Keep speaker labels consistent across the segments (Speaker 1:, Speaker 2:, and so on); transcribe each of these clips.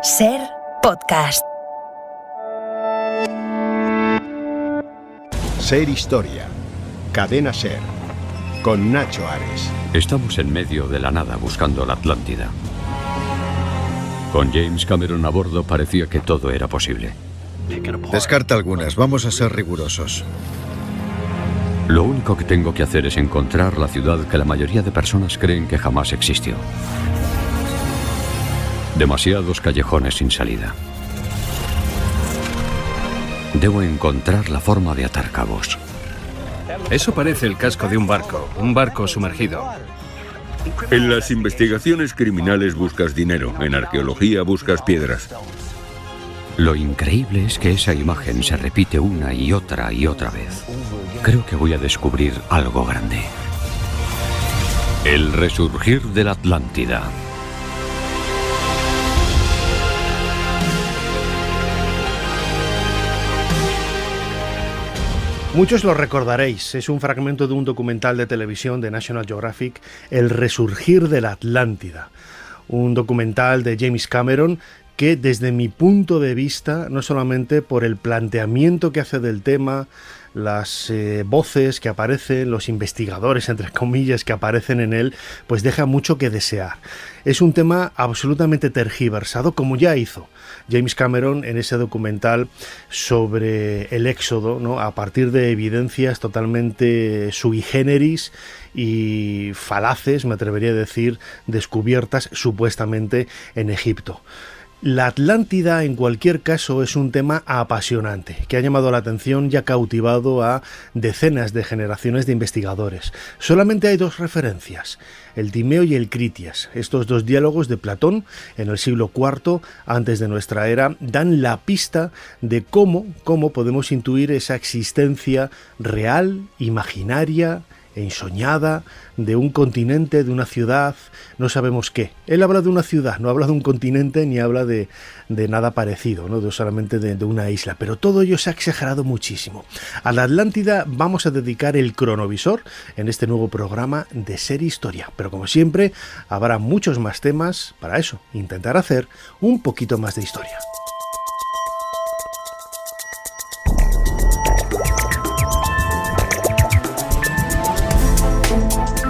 Speaker 1: SER Podcast.
Speaker 2: SER Historia. Cadena SER. Con Nacho Ares.
Speaker 3: Estamos en medio de la nada buscando la Atlántida. Con James Cameron a bordo parecía que todo era posible.
Speaker 4: Descarta algunas, vamos a ser rigurosos.
Speaker 3: Lo único que tengo que hacer es encontrar la ciudad que la mayoría de personas creen que jamás existió. Demasiados callejones sin salida. Debo encontrar la forma de atar cabos.
Speaker 5: Eso parece el casco de un barco sumergido.
Speaker 6: En las investigaciones criminales buscas dinero, en arqueología buscas piedras.
Speaker 3: Lo increíble es que esa imagen se repite una y otra vez. Creo que voy a descubrir algo grande. El resurgir de la Atlántida.
Speaker 7: Muchos lo recordaréis, es un fragmento de un documental de televisión de National Geographic, El resurgir de la Atlántida. Un documental de James Cameron que, desde mi punto de vista, no solamente por el planteamiento que hace del tema, las voces que aparecen, los investigadores, entre comillas, que aparecen en él, pues deja mucho que desear. Es un tema absolutamente tergiversado, como ya hizo James Cameron en ese documental sobre el éxodo, ¿no? A partir de evidencias totalmente sui generis y falaces, me atrevería a decir, descubiertas supuestamente en Egipto. La Atlántida, en cualquier caso, es un tema apasionante, que ha llamado la atención y ha cautivado a decenas de generaciones de investigadores. Solamente hay dos referencias, el Timeo y el Critias. Estos dos diálogos de Platón, en el siglo IV antes de nuestra era, dan la pista de cómo podemos intuir esa existencia real, imaginaria, ensoñada, de un continente, de una ciudad, no sabemos qué. Él habla de una ciudad, no habla de un continente ni habla de nada parecido, ¿no? Solamente de una isla, pero todo ello se ha exagerado muchísimo. A la Atlántida vamos a dedicar el cronovisor en este nuevo programa de SER Historia, pero como siempre habrá muchos más temas para eso, intentar hacer un poquito más de historia.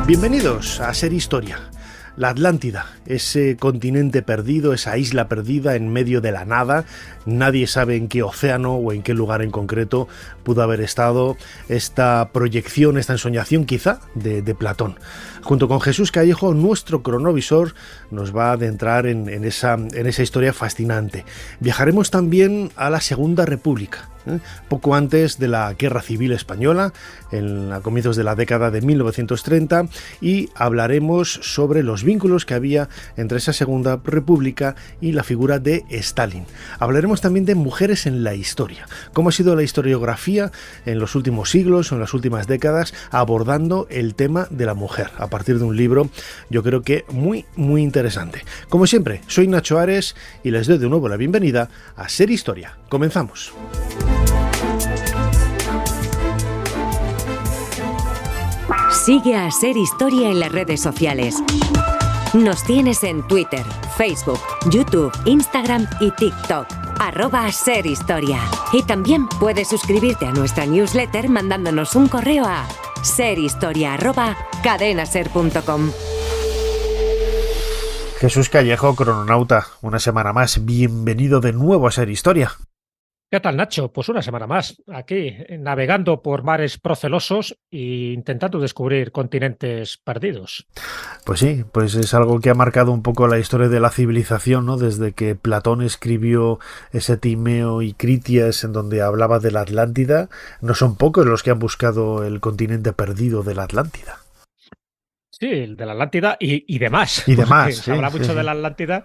Speaker 7: Bienvenidos a SER Historia. La Atlántida, ese continente perdido, esa isla perdida en medio de la nada. Nadie sabe en qué océano o en qué lugar en concreto pudo haber estado esta proyección, esta ensoñación quizá de Platón. Junto con Jesús Callejo, nuestro cronovisor nos va a adentrar en esa historia fascinante. Viajaremos también a la Segunda República. Poco antes de la Guerra Civil Española, a comienzos de la década de 1930, y hablaremos sobre los vínculos que había entre esa Segunda República y la figura de Stalin. Hablaremos también de mujeres en la historia, cómo ha sido la historiografía en los últimos siglos o en las últimas décadas abordando el tema de la mujer, a partir de un libro yo creo que muy interesante. Como siempre, soy Nacho Ares y les doy de nuevo la bienvenida a SER Historia. Comenzamos.
Speaker 8: Sigue a SER Historia en las redes sociales. Nos tienes en Twitter, Facebook, YouTube, Instagram y TikTok. @SER Historia. Y también puedes suscribirte a nuestra newsletter mandándonos un correo a serhistoria@cadenaser.com.
Speaker 7: Jesús Callejo, crononauta, una semana más. Bienvenido de nuevo a SER Historia.
Speaker 9: ¿Qué tal, Nacho? Pues una semana más, aquí, navegando por mares procelosos e intentando descubrir continentes perdidos.
Speaker 7: Pues sí, pues es algo que ha marcado un poco la historia de la civilización, ¿no? Desde que Platón escribió ese Timeo y Critias, en donde hablaba de la Atlántida, no son pocos los que han buscado el continente perdido de la Atlántida.
Speaker 9: Sí, el de la Atlántida y demás.
Speaker 7: Y demás,
Speaker 9: sí, se habla mucho de la Atlántida,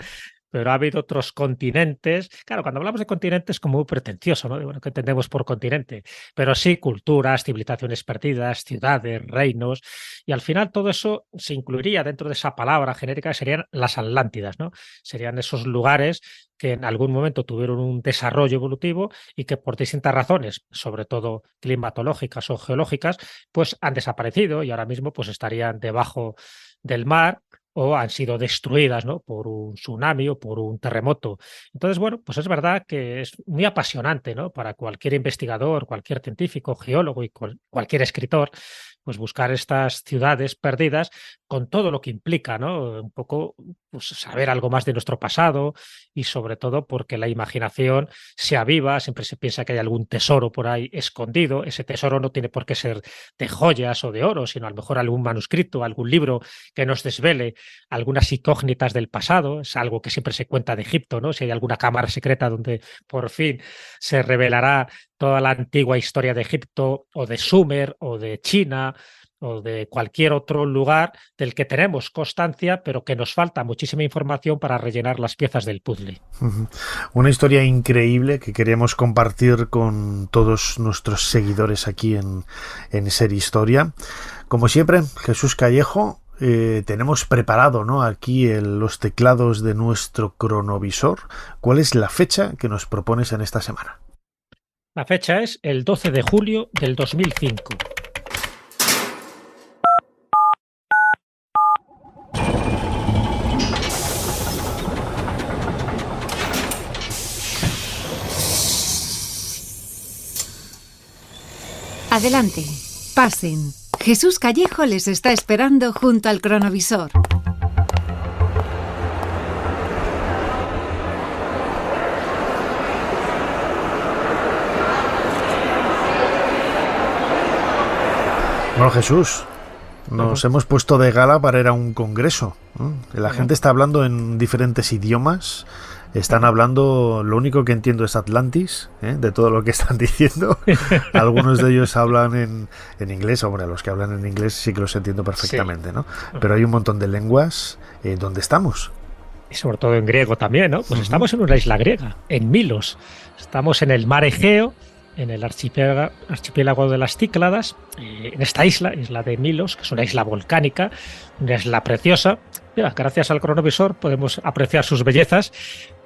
Speaker 9: pero ha habido otros continentes. Claro, cuando hablamos de continentes es como muy pretencioso, ¿no? Bueno, ¿qué entendemos por continente? Pero sí, culturas, civilizaciones perdidas, ciudades, reinos, y al final todo eso se incluiría dentro de esa palabra genérica que serían las Atlántidas, ¿no? Serían esos lugares que en algún momento tuvieron un desarrollo evolutivo y que por distintas razones, sobre todo climatológicas o geológicas, pues han desaparecido y ahora mismo pues estarían debajo del mar, o han sido destruidas, ¿no?, por un tsunami o por un terremoto. Entonces, bueno, pues es verdad que es muy apasionante, ¿no?, para cualquier investigador, cualquier científico, geólogo y cualquier escritor, pues buscar estas ciudades perdidas con todo lo que implica, ¿no? Un poco, pues, saber algo más de nuestro pasado y sobre todo porque la imaginación se aviva, siempre se piensa que hay algún tesoro por ahí escondido. Ese tesoro no tiene por qué ser de joyas o de oro, sino a lo mejor algún manuscrito, algún libro que nos desvele algunas incógnitas del pasado. Es algo que siempre se cuenta de Egipto, ¿no? Si hay alguna cámara secreta donde por fin se revelará toda la antigua historia de Egipto o de Sumer o de China o de cualquier otro lugar del que tenemos constancia, pero que nos falta muchísima información para rellenar las piezas del puzzle.
Speaker 7: Una historia increíble que queríamos compartir con todos nuestros seguidores aquí en Ser Historia. Como siempre, Jesús Callejo, tenemos preparado, ¿no?, aquí los teclados de nuestro cronovisor. ¿Cuál es la fecha que nos propones en esta semana?
Speaker 9: La fecha es el 12 de julio del 2005.
Speaker 1: Adelante, pasen. Jesús Callejo les está esperando junto al cronovisor.
Speaker 7: Bueno, Jesús, nos hemos puesto de gala para ir a un congreso, ¿no? La gente está hablando en diferentes idiomas. Están hablando, lo único que entiendo es Atlantis, de todo lo que están diciendo. Algunos de ellos hablan en inglés, hombre, los que hablan en inglés sí que los entiendo perfectamente, sí, ¿no? Pero hay un montón de lenguas. ¿Dónde estamos?
Speaker 9: Y sobre todo en griego también, ¿no? Pues estamos en una isla griega, en Milos. Estamos en el mar Egeo, en el archipiélago de las Cícladas, en esta isla de Milos, que es una isla volcánica, una isla preciosa. Mira, gracias al cronovisor podemos apreciar sus bellezas.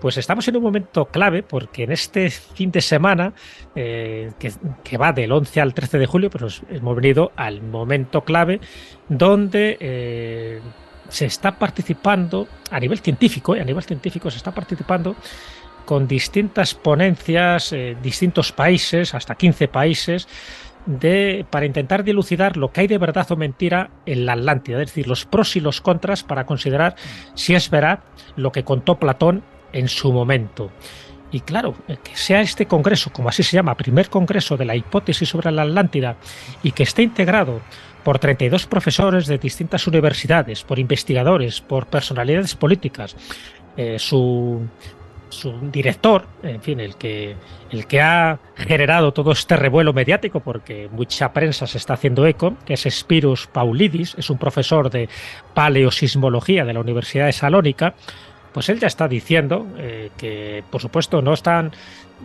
Speaker 9: Pues estamos en un momento clave porque en este fin de semana, que va del 11 al 13 de julio, pues hemos venido al momento clave donde se está participando a nivel científico, se está participando con distintas ponencias, distintos países, hasta 15 países, para intentar dilucidar lo que hay de verdad o mentira en la Atlántida, es decir, los pros y los contras para considerar si es verdad lo que contó Platón en su momento. Y claro, que sea este congreso, como así se llama, primer congreso de la hipótesis sobre la Atlántida, y que esté integrado por 32 profesores de distintas universidades, por investigadores, por personalidades políticas, su director, en fin, el que ha generado todo este revuelo mediático, porque mucha prensa se está haciendo eco, que es Spyros Paulidis, es un profesor de paleosismología de la Universidad de Salónica. Pues él ya está diciendo que, por supuesto, no están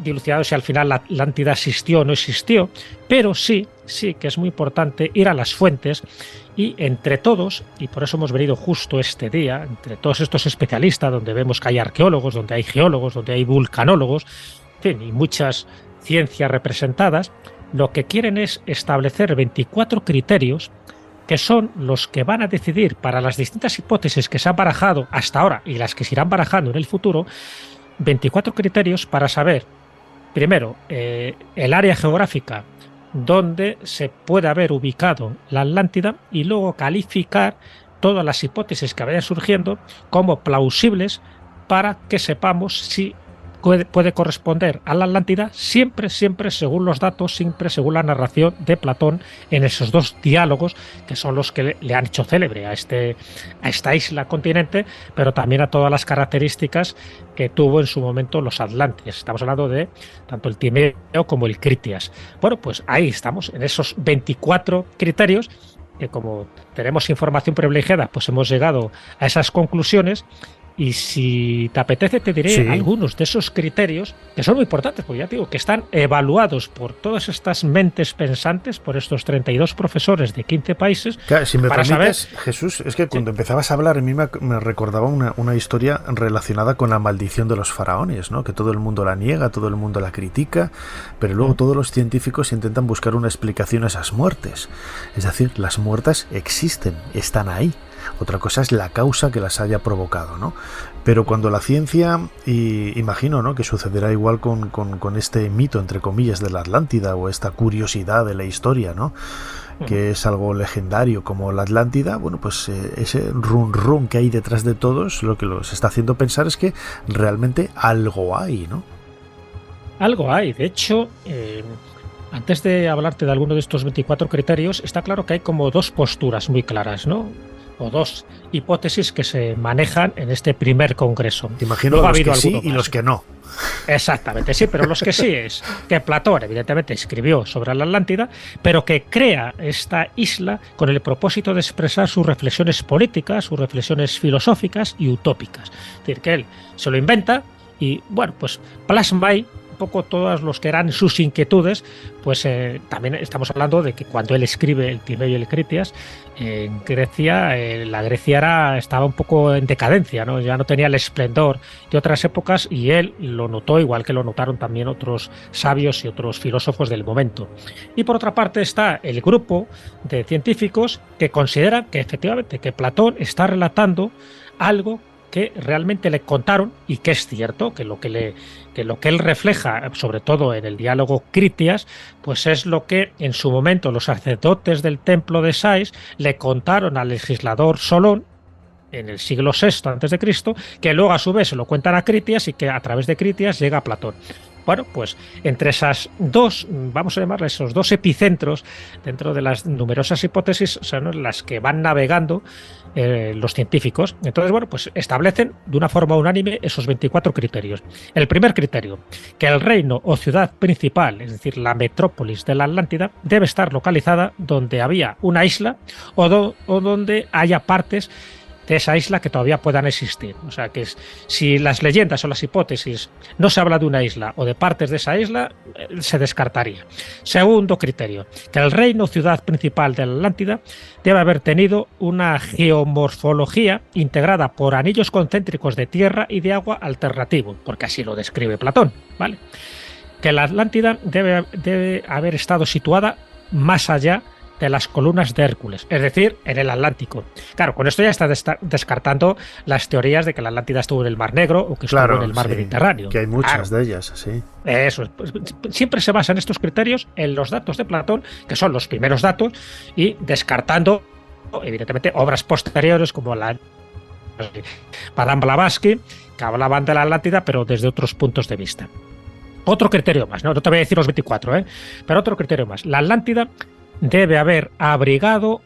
Speaker 9: dilucidados si al final la Atlántida existió o no existió, pero sí que es muy importante ir a las fuentes y entre todos, y por eso hemos venido justo este día, entre todos estos especialistas, donde vemos que hay arqueólogos, donde hay geólogos, donde hay vulcanólogos, en fin, y muchas ciencias representadas, lo que quieren es establecer 24 criterios que son los que van a decidir para las distintas hipótesis que se han barajado hasta ahora y las que se irán barajando en el futuro, 24 criterios para saber, primero, el área geográfica donde se puede haber ubicado la Atlántida y luego calificar todas las hipótesis que vayan surgiendo como plausibles para que sepamos si puede corresponder a la Atlántida, siempre según los datos, siempre según la narración de Platón en esos dos diálogos que son los que le han hecho célebre a esta isla continente, pero también a todas las características que tuvo en su momento los Atlantes. Estamos hablando de tanto el Timeo como el Critias. Bueno, pues ahí estamos, en esos 24 criterios, que como tenemos información privilegiada, pues hemos llegado a esas conclusiones. Y si te apetece, te diré algunos de esos criterios que son muy importantes, porque ya te digo que están evaluados por todas estas mentes pensantes, por estos 32 profesores de 15 países.
Speaker 7: Claro, si me permites, Jesús, es que cuando empezabas a hablar, a mí me recordaba una historia relacionada con la maldición de los faraones, ¿no? Que todo el mundo la niega, todo el mundo la critica, pero luego todos los científicos intentan buscar una explicación a esas muertes. Es decir, las muertas existen, están ahí. Otra cosa es la causa que las haya provocado, ¿no? Pero cuando la ciencia, y imagino, ¿no?, que sucederá igual con este mito, entre comillas, de la Atlántida, o esta curiosidad de la historia, ¿no?, que es algo legendario como la Atlántida, bueno, pues ese run que hay detrás de todos, lo que los está haciendo pensar es que realmente algo hay, ¿no?
Speaker 9: Algo hay. De hecho, antes de hablarte de alguno de estos 24 criterios, está claro que hay como dos posturas muy claras, ¿no? O dos hipótesis que se manejan en este primer congreso.
Speaker 7: Te imagino los que sí y los que no.
Speaker 9: Exactamente, sí, pero los que sí es que Platón evidentemente escribió sobre la Atlántida, pero que crea esta isla con el propósito de expresar sus reflexiones políticas, sus reflexiones filosóficas y utópicas. Es decir, que él se lo inventa y, bueno, pues plasma ahí un poco todos los que eran sus inquietudes, pues también estamos hablando de que cuando él escribe el Timeo y el Critias, en Grecia, la Grecia estaba un poco en decadencia, ¿no? Ya no tenía el esplendor de otras épocas, y él lo notó, igual que lo notaron también otros sabios y otros filósofos del momento. Y por otra parte está el grupo de científicos que consideran que efectivamente que Platón está relatando algo que realmente le contaron y que es cierto, que lo que él refleja, sobre todo en el diálogo Critias, pues es lo que en su momento los sacerdotes del templo de Sais le contaron al legislador Solón en el siglo VI a.C., que luego a su vez se lo cuentan a Critias y que a través de Critias llega a Platón. Bueno, pues entre esas dos, vamos a llamarle esos dos epicentros, dentro de las numerosas hipótesis, son las que van navegando los científicos. Entonces, bueno, pues establecen de una forma unánime esos 24 criterios. El primer criterio, que el reino o ciudad principal, es decir, la metrópolis de la Atlántida, debe estar localizada donde había una isla o donde haya partes de esa isla que todavía puedan existir. O sea, que si las leyendas o las hipótesis no se habla de una isla o de partes de esa isla, se descartaría. Segundo criterio, que el reino o ciudad principal de la Atlántida debe haber tenido una geomorfología integrada por anillos concéntricos de tierra y de agua alternativo, porque así lo describe Platón, ¿vale? Que la Atlántida debe haber estado situada más allá de las columnas de Hércules, es decir, en el Atlántico. Claro, con esto ya está descartando las teorías de que la Atlántida estuvo en el Mar Negro o que estuvo en el Mar Mediterráneo.
Speaker 7: Que hay muchas de ellas, sí.
Speaker 9: Eso, pues, siempre se basan estos criterios en los datos de Platón, que son los primeros datos, y descartando, evidentemente, obras posteriores como la Madame Blavatsky, que hablaban de la Atlántida, pero desde otros puntos de vista. Otro criterio más, no te voy a decir los 24, pero otro criterio más. La Atlántida debe haber abrigado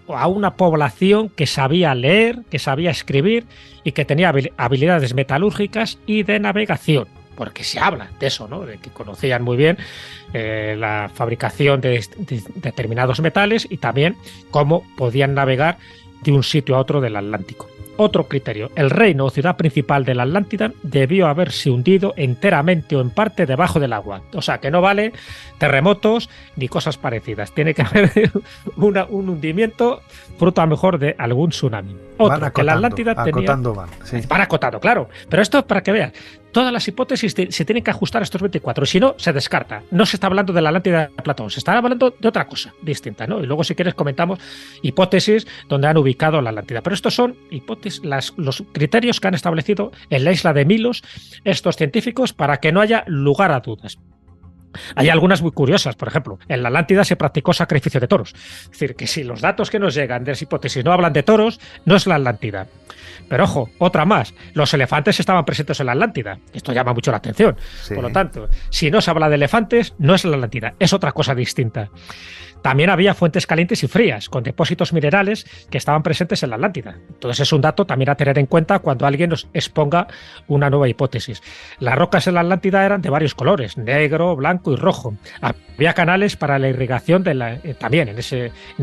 Speaker 9: a una población que sabía leer, que sabía escribir y que tenía habilidades metalúrgicas y de navegación, porque se habla de eso, ¿no? De que conocían muy bien la fabricación de determinados metales y también cómo podían navegar de un sitio a otro del Atlántico. Otro criterio, el reino o ciudad principal de la Atlántida debió haberse hundido enteramente o en parte debajo del agua. O sea, que no vale terremotos ni cosas parecidas. Tiene que haber un hundimiento fruto a lo mejor de algún tsunami. Otro, que la Atlántida tenía... Van acotando, claro. Pero esto es para que veas. Todas las hipótesis se tienen que ajustar a estos 24, si no, se descarta. No se está hablando de la Atlántida de Platón, se está hablando de otra cosa distinta, ¿no? Y luego, si quieres, comentamos hipótesis donde han ubicado la Atlántida. Pero estos son hipótesis, los criterios que han establecido en la isla de Milos estos científicos para que no haya lugar a dudas. Hay algunas muy curiosas, por ejemplo, en la Atlántida se practicó sacrificio de toros. Es decir, que si los datos que nos llegan de las hipótesis no hablan de toros, no es la Atlántida. Pero ojo, otra más, los elefantes estaban presentes en la Atlántida. Esto llama mucho la atención. Sí. Por lo tanto, si no se habla de elefantes, no es la Atlántida, es otra cosa distinta. También había fuentes calientes y frías, con depósitos minerales que estaban presentes en la Atlántida. Entonces es un dato también a tener en cuenta cuando alguien nos exponga una nueva hipótesis. Las rocas en la Atlántida eran de varios colores, negro, blanco y rojo. Había canales para la irrigación también en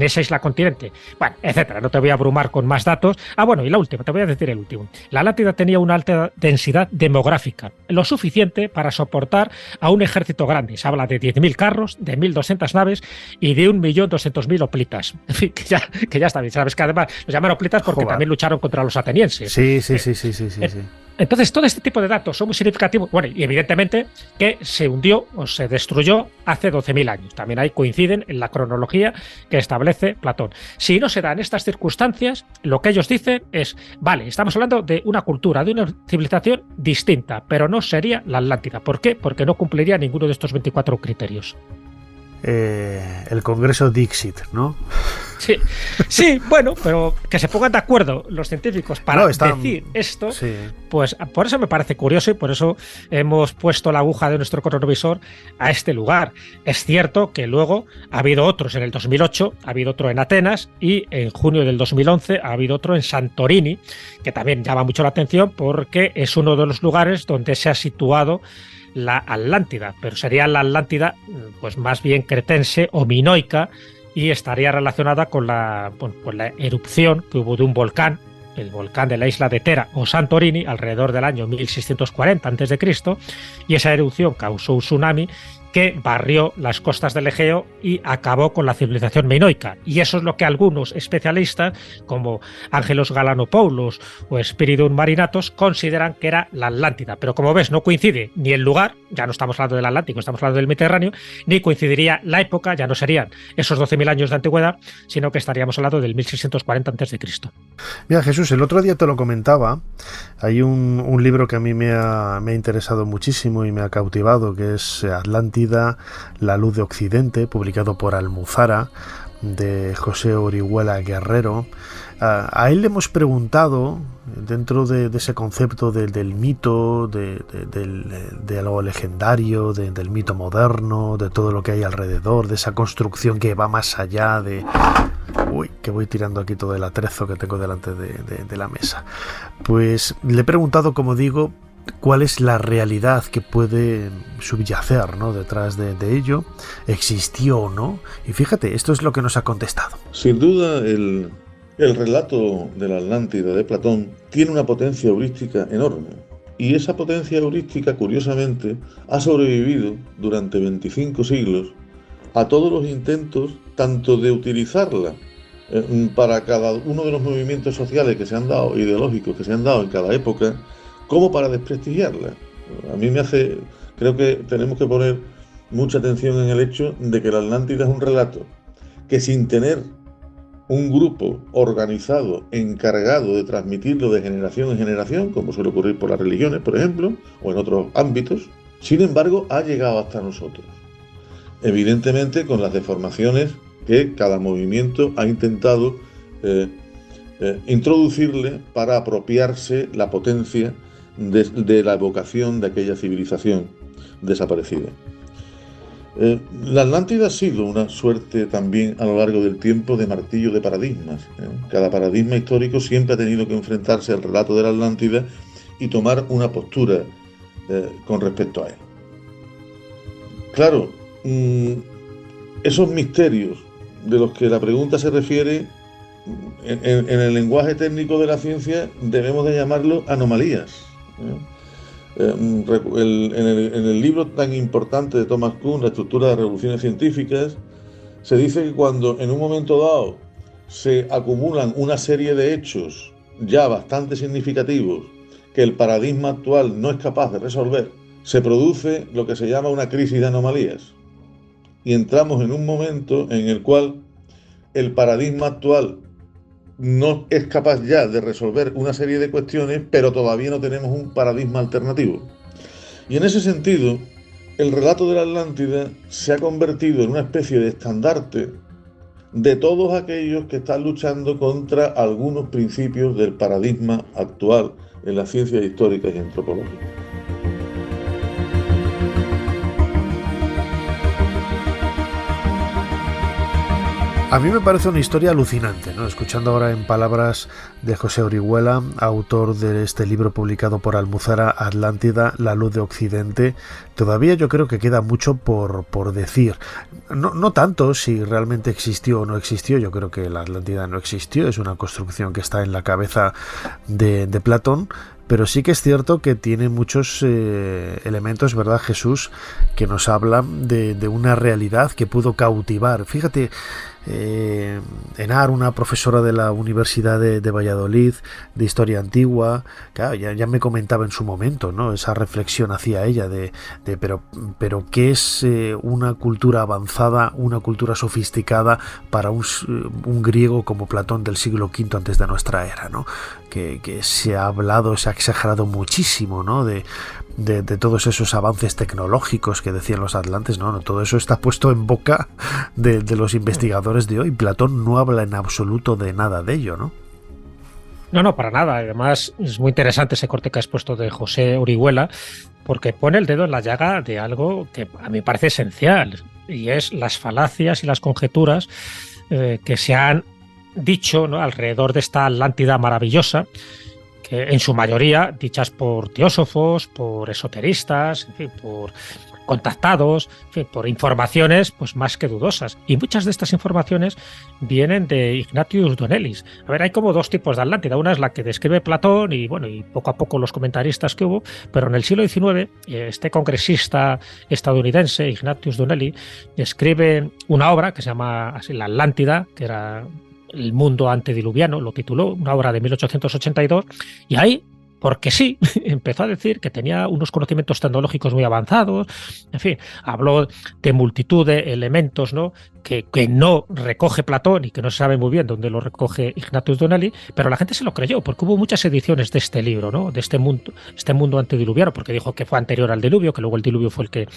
Speaker 9: esa isla continente. Bueno, etcétera. No te voy a abrumar con más datos. Bueno, y la última, te voy a decir el último. La Atlántida tenía una alta densidad demográfica, lo suficiente para soportar a un ejército grande. Se habla de 10.000 carros, de 1.200 naves y de 1.200.000 hoplitas. En fin, que ya está bien. Sabes que además los llaman hoplitas porque también lucharon contra los atenienses.
Speaker 7: Sí.
Speaker 9: Entonces, todo este tipo de datos son muy significativos. Bueno, y evidentemente que se hundió o se destruyó hace 12.000 años. También ahí coinciden en la cronología que establece Platón. Si no se dan estas circunstancias, lo que ellos dicen es, vale, estamos hablando de una cultura, de una civilización distinta, pero no sería la Atlántida. ¿Por qué? Porque no cumpliría ninguno de estos 24 criterios.
Speaker 7: El Congreso Dixit, ¿no?
Speaker 9: Sí, bueno, pero que se pongan de acuerdo los científicos para decir esto, sí. Pues por eso me parece curioso y por eso hemos puesto la aguja de nuestro cronovisor a este lugar. Es cierto que luego ha habido otros en el 2008, ha habido otro en Atenas y en junio del 2011 ha habido otro en Santorini, que también llama mucho la atención porque es uno de los lugares donde se ha situado la Atlántida, pero sería la Atlántida pues más bien cretense o minoica y estaría relacionada con la erupción que hubo de un volcán, el volcán de la isla de Tera o Santorini, alrededor del año 1640 a.C., y esa erupción causó un tsunami que barrió las costas del Egeo y acabó con la civilización minoica. Y eso es lo que algunos especialistas, como Ángelos Galanopoulos o Spiridon Marinatos, consideran que era la Atlántida. Pero como ves, no coincide ni el lugar, ya no estamos hablando del Atlántico, estamos hablando del Mediterráneo, ni coincidiría la época, ya no serían esos 12.000 años de antigüedad, sino que estaríamos hablando del 1640 a.C.
Speaker 7: Mira, Jesús, el otro día te lo comentaba, hay un libro que a mí me ha interesado muchísimo y me ha cautivado, que es Atlántida, la luz de Occidente, publicado por Almuzara, de José Orihuela Guerrero. A él le hemos preguntado, dentro de ese concepto del mito, de algo legendario, del mito moderno, de todo lo que hay alrededor, de esa construcción que va más allá de... Uy, que voy tirando aquí todo el atrezo que tengo delante de la mesa. Pues le he preguntado, como digo, cuál es la realidad que puede subyacer, ¿no?, detrás de ello, existió o no, y fíjate, esto es lo que nos ha contestado.
Speaker 10: Sin duda, el relato de la Atlántida de Platón tiene una potencia heurística enorme, y esa potencia heurística, curiosamente, ha sobrevivido durante 25 siglos a todos los intentos tanto de utilizarla para cada uno de los movimientos sociales que se han dado, ideológicos que se han dado en cada época, como para desprestigiarla. A mí creo que tenemos que poner mucha atención en el hecho de que la Atlántida es un relato que, sin tener un grupo organizado, encargado de transmitirlo de generación en generación, como suele ocurrir por las religiones, por ejemplo, o en otros ámbitos, sin embargo, ha llegado hasta nosotros. Evidentemente, con las deformaciones que cada movimiento ha intentado introducirle para apropiarse la potencia de la evocación de aquella civilización desaparecida. La Atlántida ha sido una suerte también a lo largo del tiempo de martillo de paradigmas. Cada paradigma histórico siempre ha tenido que enfrentarse al relato de la Atlántida y tomar una postura con respecto a él. Claro, esos misterios de los que la pregunta se refiere, en el lenguaje técnico de la ciencia debemos de llamarlos anomalías. En el libro tan importante de Thomas Kuhn, La estructura de las revoluciones científicas, se dice que cuando en un momento dado se acumulan una serie de hechos ya bastante significativos que el paradigma actual no es capaz de resolver, se produce lo que se llama una crisis de anomalías. Y entramos en un momento en el cual el paradigma actual no es capaz ya de resolver una serie de cuestiones, pero todavía no tenemos un paradigma alternativo. Y en ese sentido, el relato de la Atlántida se ha convertido en una especie de estandarte de todos aquellos que están luchando contra algunos principios del paradigma actual en las ciencias históricas y antropológicas.
Speaker 7: A mí me parece una historia alucinante, ¿no? Escuchando ahora en palabras de José Orihuela, autor de este libro publicado por Almuzara, Atlántida, la luz de Occidente, todavía yo creo que queda mucho por decir. No tanto si realmente existió o no existió, yo creo que la Atlántida no existió, es una construcción que está en la cabeza de Platón, pero sí que es cierto que tiene muchos elementos, ¿verdad, Jesús?, que nos hablan de una realidad que pudo cautivar. Fíjate, Henar, una profesora de la Universidad de Valladolid, de Historia Antigua, claro, ya me comentaba en su momento, ¿no?, esa reflexión hacia ella pero ¿qué es una cultura avanzada, una cultura sofisticada para un griego como Platón del siglo V antes de nuestra era, ¿no? Que se ha hablado, se ha exagerado muchísimo, ¿no?, de todos esos avances tecnológicos que decían los atlantes. No, todo eso está puesto en boca de los investigadores de hoy. Platón no habla en absoluto de nada de ello, ¿no?
Speaker 9: No, para nada. Además, es muy interesante ese corte que has puesto de José Orihuela, porque pone el dedo en la llaga de algo que a mí me parece esencial, y es las falacias y las conjeturas que se han dicho, ¿no?, alrededor de esta Atlántida maravillosa, que en su mayoría dichas por teósofos, por esoteristas, en fin, por contactados, en fin, por informaciones pues más que dudosas. Y muchas de estas informaciones vienen de Ignatius Donellis. A ver, hay como dos tipos de Atlántida. Una es la que describe Platón y poco a poco los comentaristas que hubo, pero en el siglo XIX este congresista estadounidense, Ignatius Donellis, escribe una obra que se llama así, La Atlántida, que era el mundo antediluviano, lo tituló, una obra de 1882, y ahí, porque sí, empezó a decir que tenía unos conocimientos tecnológicos muy avanzados, en fin, habló de multitud de elementos, ¿no?, que no recoge Platón y que no se sabe muy bien dónde lo recoge Ignatius Donellis, pero la gente se lo creyó, porque hubo muchas ediciones de este libro, ¿no?, de este mundo antediluviano, porque dijo que fue anterior al diluvio, que luego el diluvio fue el que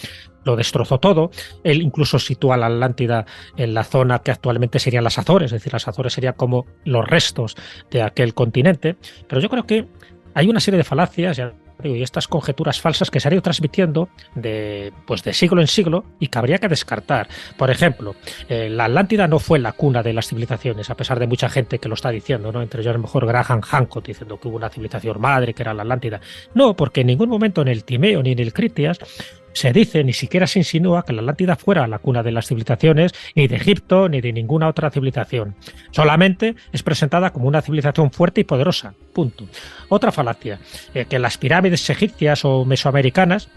Speaker 9: lo destrozó todo. Él incluso sitúa la Atlántida en la zona que actualmente serían las Azores, es decir, las Azores serían como los restos de aquel continente, pero yo creo que hay una serie de falacias y estas conjeturas falsas que se han ido transmitiendo de siglo en siglo y que habría que descartar. Por ejemplo, la Atlántida no fue la cuna de las civilizaciones, a pesar de mucha gente que lo está diciendo, ¿no?, entre ellos a lo mejor Graham Hancock diciendo que hubo una civilización madre que era la Atlántida. No, porque en ningún momento en el Timeo ni en el Critias se dice, ni siquiera se insinúa que la Atlántida fuera la cuna de las civilizaciones, ni de Egipto, ni de ninguna otra civilización. Solamente es presentada como una civilización fuerte y poderosa. Punto. Otra falacia, que las pirámides egipcias o mesoamericanas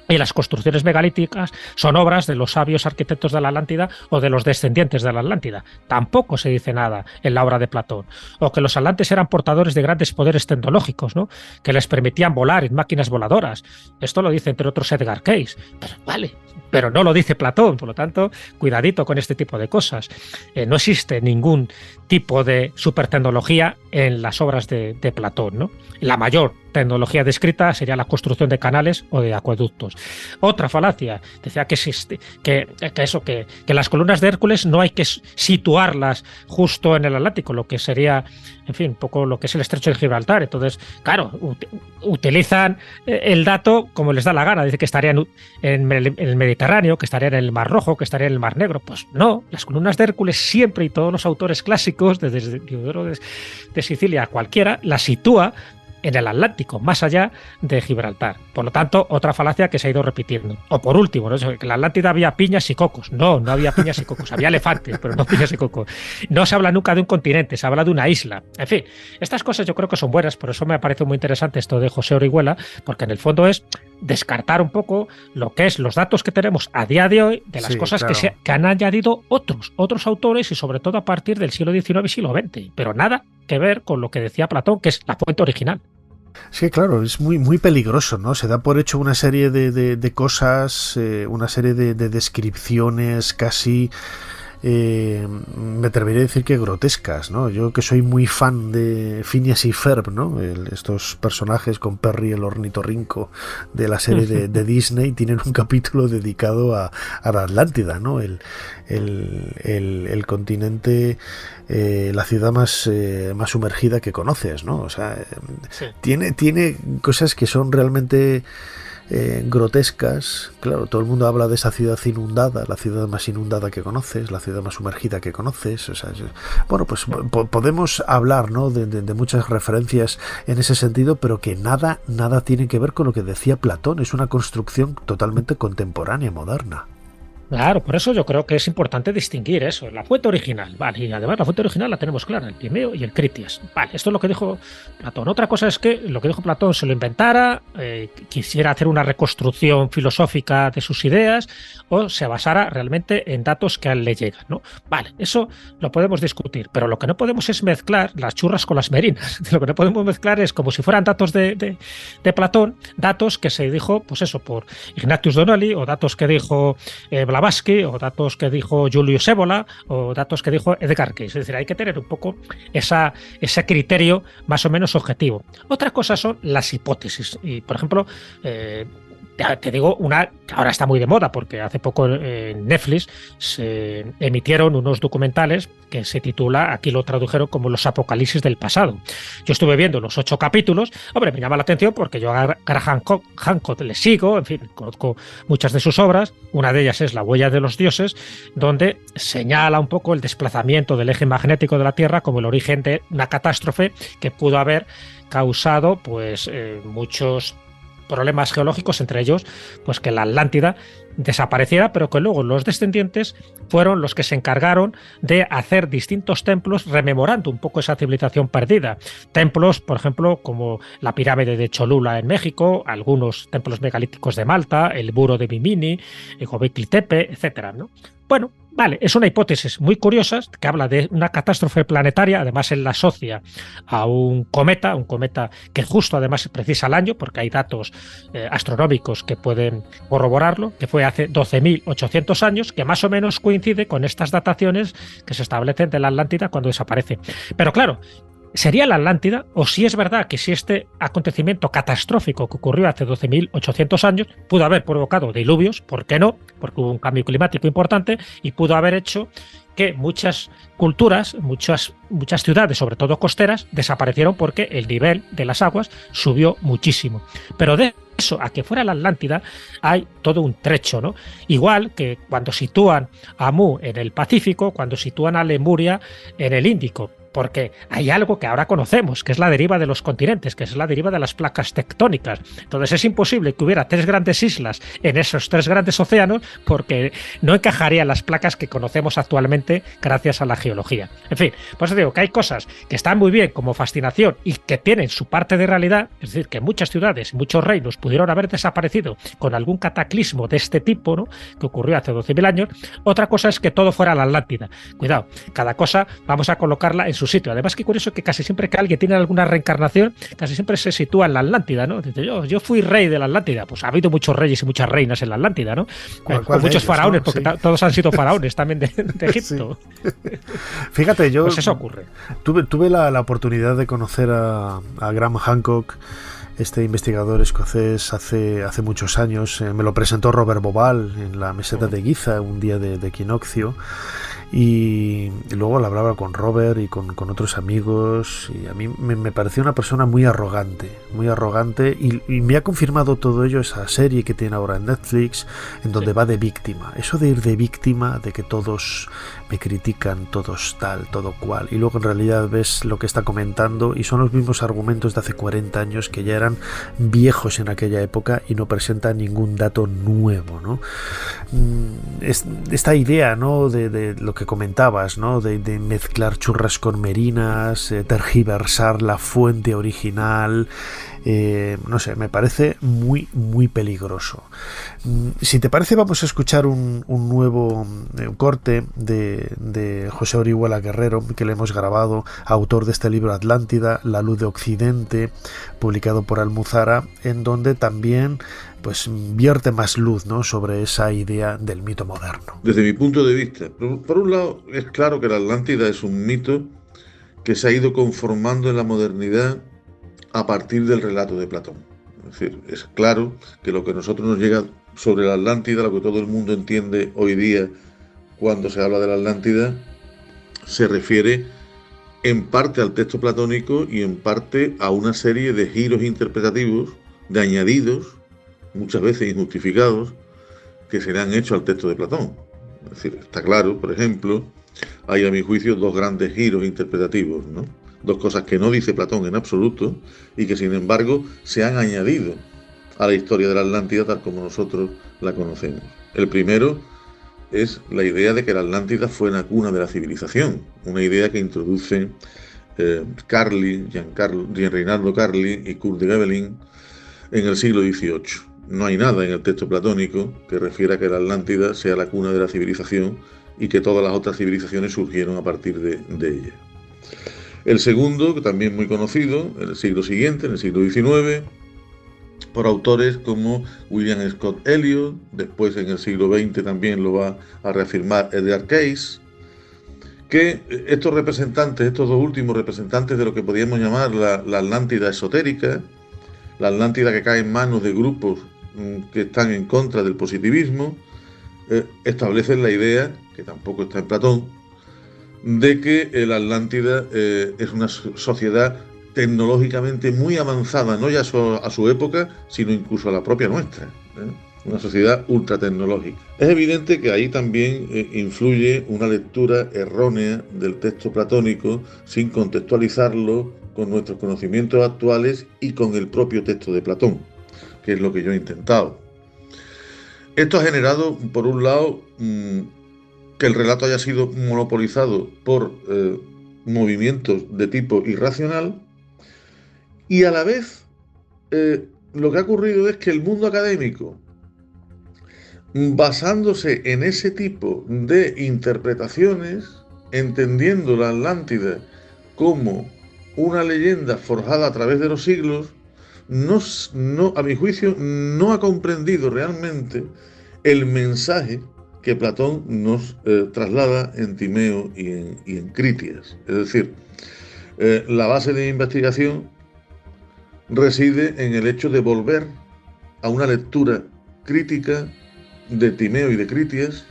Speaker 9: y las construcciones megalíticas son obras de los sabios arquitectos de la Atlántida o de los descendientes de la Atlántida. Tampoco se dice nada en la obra de Platón. O que los atlantes eran portadores de grandes poderes tecnológicos, ¿no?, que les permitían volar en máquinas voladoras. Esto lo dice entre otros Edgar Cayce. Pero no lo dice Platón, por lo tanto, cuidadito con este tipo de cosas. No existe ningún tipo de supertecnología en las obras de Platón, ¿no? La mayor tecnología descrita sería la construcción de canales o de acueductos. Otra falacia, decía que existe, que las columnas de Hércules no hay que situarlas justo en el Atlántico, lo que sería, en fin, un poco lo que es el estrecho de Gibraltar. Entonces, claro, utilizan el dato como les da la gana. Dice que estarían en el Mediterráneo, que estarían en el Mar Rojo, que estarían en el Mar Negro. Pues no, las columnas de Hércules siempre, y todos los autores clásicos, desde Diodoro de Sicilia a cualquiera, las sitúa en el Atlántico, más allá de Gibraltar. Por lo tanto, otra falacia que se ha ido repitiendo. O por último, ¿no?, que en la Atlántida había piñas y cocos. No había piñas y cocos, había elefantes, pero no piñas y cocos. No se habla nunca de un continente, se habla de una isla. En fin, estas cosas yo creo que son buenas, por eso me parece muy interesante esto de José Orihuela, porque en el fondo es descartar un poco lo que es los datos que tenemos a día de hoy de las cosas, claro, que han añadido otros autores, y sobre todo a partir del siglo XIX y siglo XX, pero nada que ver con lo que decía Platón, que es la fuente original.
Speaker 7: Sí, claro, es muy peligroso, ¿no? Se da por hecho una serie de cosas, una serie de descripciones casi, me atrevería a decir que grotescas, ¿no? Yo que soy muy fan de Phineas y Ferb, ¿no? Estos personajes con Perry el ornitorrinco de la serie de Disney tienen un capítulo dedicado a la Atlántida, ¿no? El continente, la ciudad más sumergida que conoces, ¿no? O sea, sí, tiene cosas que son realmente grotescas. Claro, todo el mundo habla de esa ciudad inundada, la ciudad más inundada que conoces, la ciudad más sumergida que conoces. O sea, bueno, pues podemos hablar, ¿no?, de muchas referencias en ese sentido, pero que nada tiene que ver con lo que decía Platón. Es una construcción totalmente contemporánea, moderna.
Speaker 9: Claro, por eso yo creo que es importante distinguir eso, la fuente original, vale, y además la fuente original la tenemos clara, el Timeo y el Critias, vale, esto es lo que dijo Platón. Otra cosa es que lo que dijo Platón se lo inventara, quisiera hacer una reconstrucción filosófica de sus ideas o se basara realmente en datos que a él le llegan, ¿no? Vale, eso lo podemos discutir, pero lo que no podemos es mezclar las churras con las merinas. Lo que no podemos mezclar es como si fueran datos de Platón, datos que se dijo, pues eso, por Ignatius Donnelly o datos que dijo Blavatsky o datos que dijo Julius Evola o datos que dijo Edgar Cayce. Es decir, hay que tener un poco ese criterio más o menos objetivo. Otra cosa son las hipótesis. Y, por ejemplo, te digo una que ahora está muy de moda porque hace poco en Netflix se emitieron unos documentales que se titula, aquí lo tradujeron como Los Apocalipsis del Pasado. Yo estuve viendo los 8 capítulos, hombre, me llama la atención porque yo a Graham Hancock le sigo, en fin, conozco muchas de sus obras, una de ellas es La Huella de los Dioses, donde señala un poco el desplazamiento del eje magnético de la Tierra como el origen de una catástrofe que pudo haber causado pues muchos problemas geológicos, entre ellos pues que la Atlántida desapareciera, pero que luego los descendientes fueron los que se encargaron de hacer distintos templos rememorando un poco esa civilización perdida. Templos, por ejemplo, como la pirámide de Cholula en México, algunos templos megalíticos de Malta, el Buro de Bimini, el Göbekli Tepe, etcétera, ¿no? Bueno, vale, es una hipótesis muy curiosa que habla de una catástrofe planetaria, además él la asocia a un cometa que justo además precisa el año, porque hay datos astronómicos que pueden corroborarlo, que fue hace 12.800 años, que más o menos coincide con estas dataciones que se establecen de la Atlántida cuando desaparece. Pero claro, ¿sería la Atlántida? O si es verdad que si este acontecimiento catastrófico que ocurrió hace 12.800 años pudo haber provocado diluvios, ¿por qué no? Porque hubo un cambio climático importante y pudo haber hecho que muchas culturas, muchas ciudades, sobre todo costeras, desaparecieron porque el nivel de las aguas subió muchísimo. Pero de eso a que fuera la Atlántida hay todo un trecho, ¿no? Igual que cuando sitúan a Mu en el Pacífico, cuando sitúan a Lemuria en el Índico, porque hay algo que ahora conocemos, que es la deriva de los continentes, que es la deriva de las placas tectónicas. Entonces es imposible que hubiera 3 grandes islas en esos 3 grandes océanos porque no encajarían las placas que conocemos actualmente gracias a la geología. En fin, pues digo que hay cosas que están muy bien como fascinación y que tienen su parte de realidad, es decir, que muchas ciudades, muchos reinos pudieron haber desaparecido con algún cataclismo de este tipo, ¿no?, que ocurrió hace 12.000 años. Otra cosa es que todo fuera la Atlántida. Cuidado, cada cosa vamos a colocarla en su sitio. Además, que curioso que casi siempre que alguien tiene alguna reencarnación, casi siempre se sitúa en la Atlántida, ¿no? Dice, yo fui rey de la Atlántida. Pues ha habido muchos reyes y muchas reinas en la Atlántida, ¿no? Con muchos ellos, faraones, ¿no? Porque sí, todos han sido faraones también de Egipto.
Speaker 7: Sí. Fíjate, yo
Speaker 9: pues eso ocurre.
Speaker 7: Tuve la oportunidad de conocer a Graham Hancock, este investigador escocés, hace muchos años. Me lo presentó Robert Bauval en la meseta de Giza, un día de equinoccio. Y luego le hablaba con Robert y con otros amigos, y a mí me pareció una persona muy arrogante, y me ha confirmado todo ello esa serie que tiene ahora en Netflix, en donde va de víctima. Eso de ir de víctima, de que todos me critican, todos tal, todo cual, y luego en realidad ves lo que está comentando y son los mismos argumentos de hace 40 años que ya eran viejos en aquella época y no presentan ningún dato nuevo, ¿no? Esta idea, ¿no?, de lo que comentabas, ¿no?, de mezclar churras con merinas, tergiversar la fuente original, no sé, me parece muy, muy peligroso. Si te parece, vamos a escuchar un nuevo corte de José Orihuela Guerrero, que le hemos grabado, autor de este libro Atlántida, La luz de Occidente, publicado por Almuzara, en donde también pues vierte más luz, ¿no?, sobre esa idea del mito moderno.
Speaker 10: Desde mi punto de vista, por un lado, es claro que la Atlántida es un mito que se ha ido conformando en la modernidad a partir del relato de Platón. Es decir, es claro que lo que a nosotros nos llega sobre la Atlántida, lo que todo el mundo entiende hoy día cuando se habla de la Atlántida, se refiere en parte al texto platónico y en parte a una serie de giros interpretativos, de añadidos, muchas veces injustificados, que se le han hecho al texto de Platón. Es decir, está claro, por ejemplo, hay a mi juicio 2 grandes giros interpretativos, ¿no? 2 cosas que no dice Platón en absoluto y que sin embargo se han añadido a la historia de la Atlántida tal como nosotros la conocemos. El primero es la idea de que la Atlántida fue la cuna de la civilización, una idea que introducen Reinaldo Carli y Kurt de Gabelin en el siglo XVIII. No hay nada en el texto platónico que refiera a que la Atlántida sea la cuna de la civilización y que todas las otras civilizaciones surgieron a partir de ella. El segundo, que también muy conocido, en el siglo siguiente, en el siglo XIX, por autores como William Scott Elliot, después en el siglo XX también lo va a reafirmar Edgar Cayce, que estos dos últimos representantes de lo que podríamos llamar la Atlántida esotérica, la Atlántida que cae en manos de grupos que están en contra del positivismo, establecen la idea, que tampoco está en Platón, de que la Atlántida es una sociedad tecnológicamente muy avanzada, no ya a su época, sino incluso a la propia nuestra, una sociedad ultratecnológica. Es evidente que ahí también influye una lectura errónea del texto platónico sin contextualizarlo con nuestros conocimientos actuales y con el propio texto de Platón, que es lo que yo he intentado. Esto ha generado, por un lado, que el relato haya sido monopolizado por movimientos de tipo irracional, y a la vez lo que ha ocurrido es que el mundo académico, basándose en ese tipo de interpretaciones, entendiendo la Atlántida como una leyenda forjada a través de los siglos, a mi juicio, no ha comprendido realmente el mensaje que Platón nos traslada en Timeo y en Critias. Es decir, la base de investigación reside en el hecho de volver a una lectura crítica de Timeo y de Critias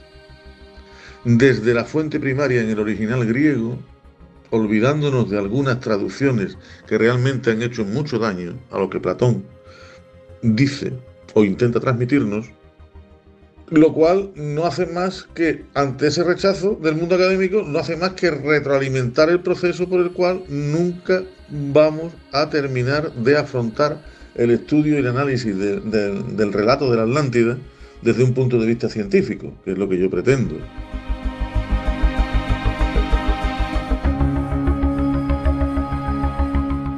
Speaker 10: desde la fuente primaria en el original griego, olvidándonos de algunas traducciones que realmente han hecho mucho daño a lo que Platón dice o intenta transmitirnos, lo cual no hace más que, ante ese rechazo del mundo académico, no hace más que retroalimentar el proceso por el cual nunca vamos a terminar de afrontar el estudio y el análisis del relato de la Atlántida desde un punto de vista científico, que es lo que yo pretendo.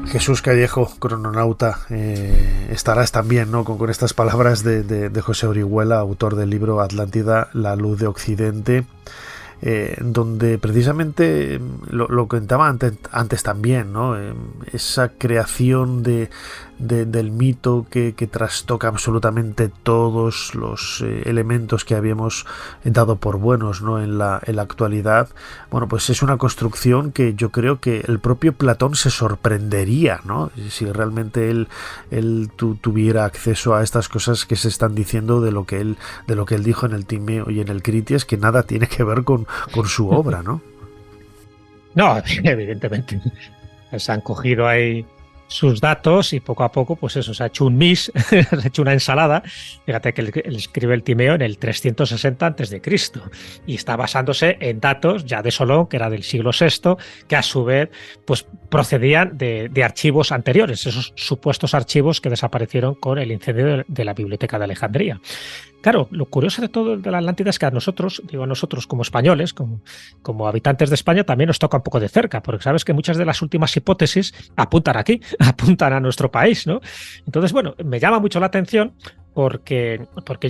Speaker 7: Jesús Callejo, crononauta, estarás también, ¿no?, con estas palabras de José Orihuela, autor del libro Atlántida, la luz de Occidente, donde precisamente lo comentaba antes también, ¿no? Esa creación del mito que trastoca absolutamente todos los elementos que habíamos dado por buenos, ¿no?, en la actualidad. Bueno, pues es una construcción que yo creo que el propio Platón se sorprendería, ¿no?, si realmente él tuviera acceso a estas cosas que se están diciendo de lo que él dijo en el Timeo y en el Critias, que nada tiene que ver con su obra, ¿no?
Speaker 9: No, evidentemente. Se han cogido ahí sus datos y poco a poco, pues eso, se ha hecho un mix, se ha hecho una ensalada. Fíjate que él escribe el Timeo en el 360 a.C. y está basándose en datos ya de Solón, que era del siglo VI, que a su vez pues procedían de archivos anteriores, esos supuestos archivos que desaparecieron con el incendio de la Biblioteca de Alejandría. Claro, lo curioso de todo de la Atlántida es que a nosotros como españoles, como habitantes de España, también nos toca un poco de cerca, porque sabes que muchas de las últimas hipótesis apuntan aquí, apuntan a nuestro país, ¿no? Entonces, bueno, me llama mucho la atención porque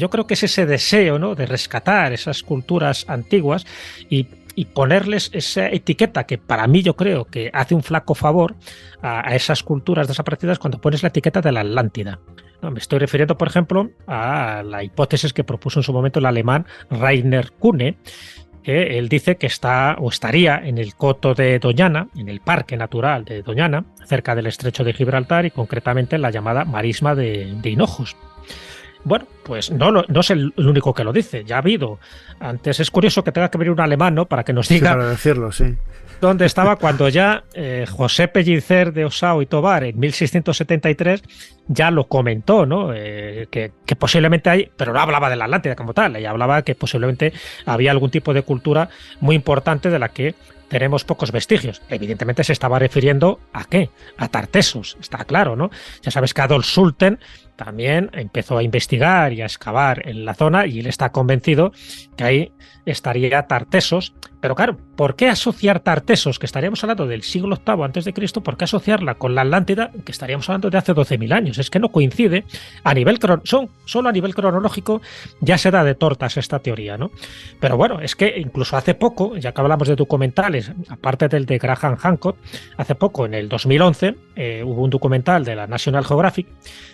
Speaker 9: yo creo que es ese deseo, ¿no?, de rescatar esas culturas antiguas y ponerles esa etiqueta que para mí yo creo que hace un flaco favor a esas culturas desaparecidas cuando pones la etiqueta de la Atlántida. No, me estoy refiriendo, por ejemplo, a la hipótesis que propuso en su momento el alemán Rainer Kuhne, que él dice que estaría en el coto de Doñana, en el parque natural de Doñana, cerca del estrecho de Gibraltar y concretamente en la llamada marisma de Hinojos. Bueno, pues no es el único que lo dice, ya ha habido. Antes es curioso que tenga que venir un alemán, ¿no?, para que nos diga,
Speaker 7: sí, para decirlo, sí,
Speaker 9: dónde estaba cuando ya José Pellicer de Osao y Tobar en 1673 ya lo comentó, ¿no? Que posiblemente hay, pero no hablaba de la Atlántida como tal, ella hablaba que posiblemente había algún tipo de cultura muy importante de la que tenemos pocos vestigios. Evidentemente se estaba refiriendo ¿a qué? A Tartessos, está claro, ¿no? Ya sabes que Adolf Sulten también empezó a investigar y a excavar en la zona y él está convencido que ahí estaría Tartesos. Pero claro, ¿por qué asociar Tartesos, que estaríamos hablando del siglo VIII a.C., por qué asociarla con la Atlántida, que estaríamos hablando de hace 12.000 años? Es que no coincide. Solo a nivel cronológico ya se da de tortas esta teoría, ¿no? Pero bueno, es que incluso hace poco, ya que hablamos de documentales, aparte del de Graham Hancock, hace poco, en el 2011, hubo un documental de la National Geographic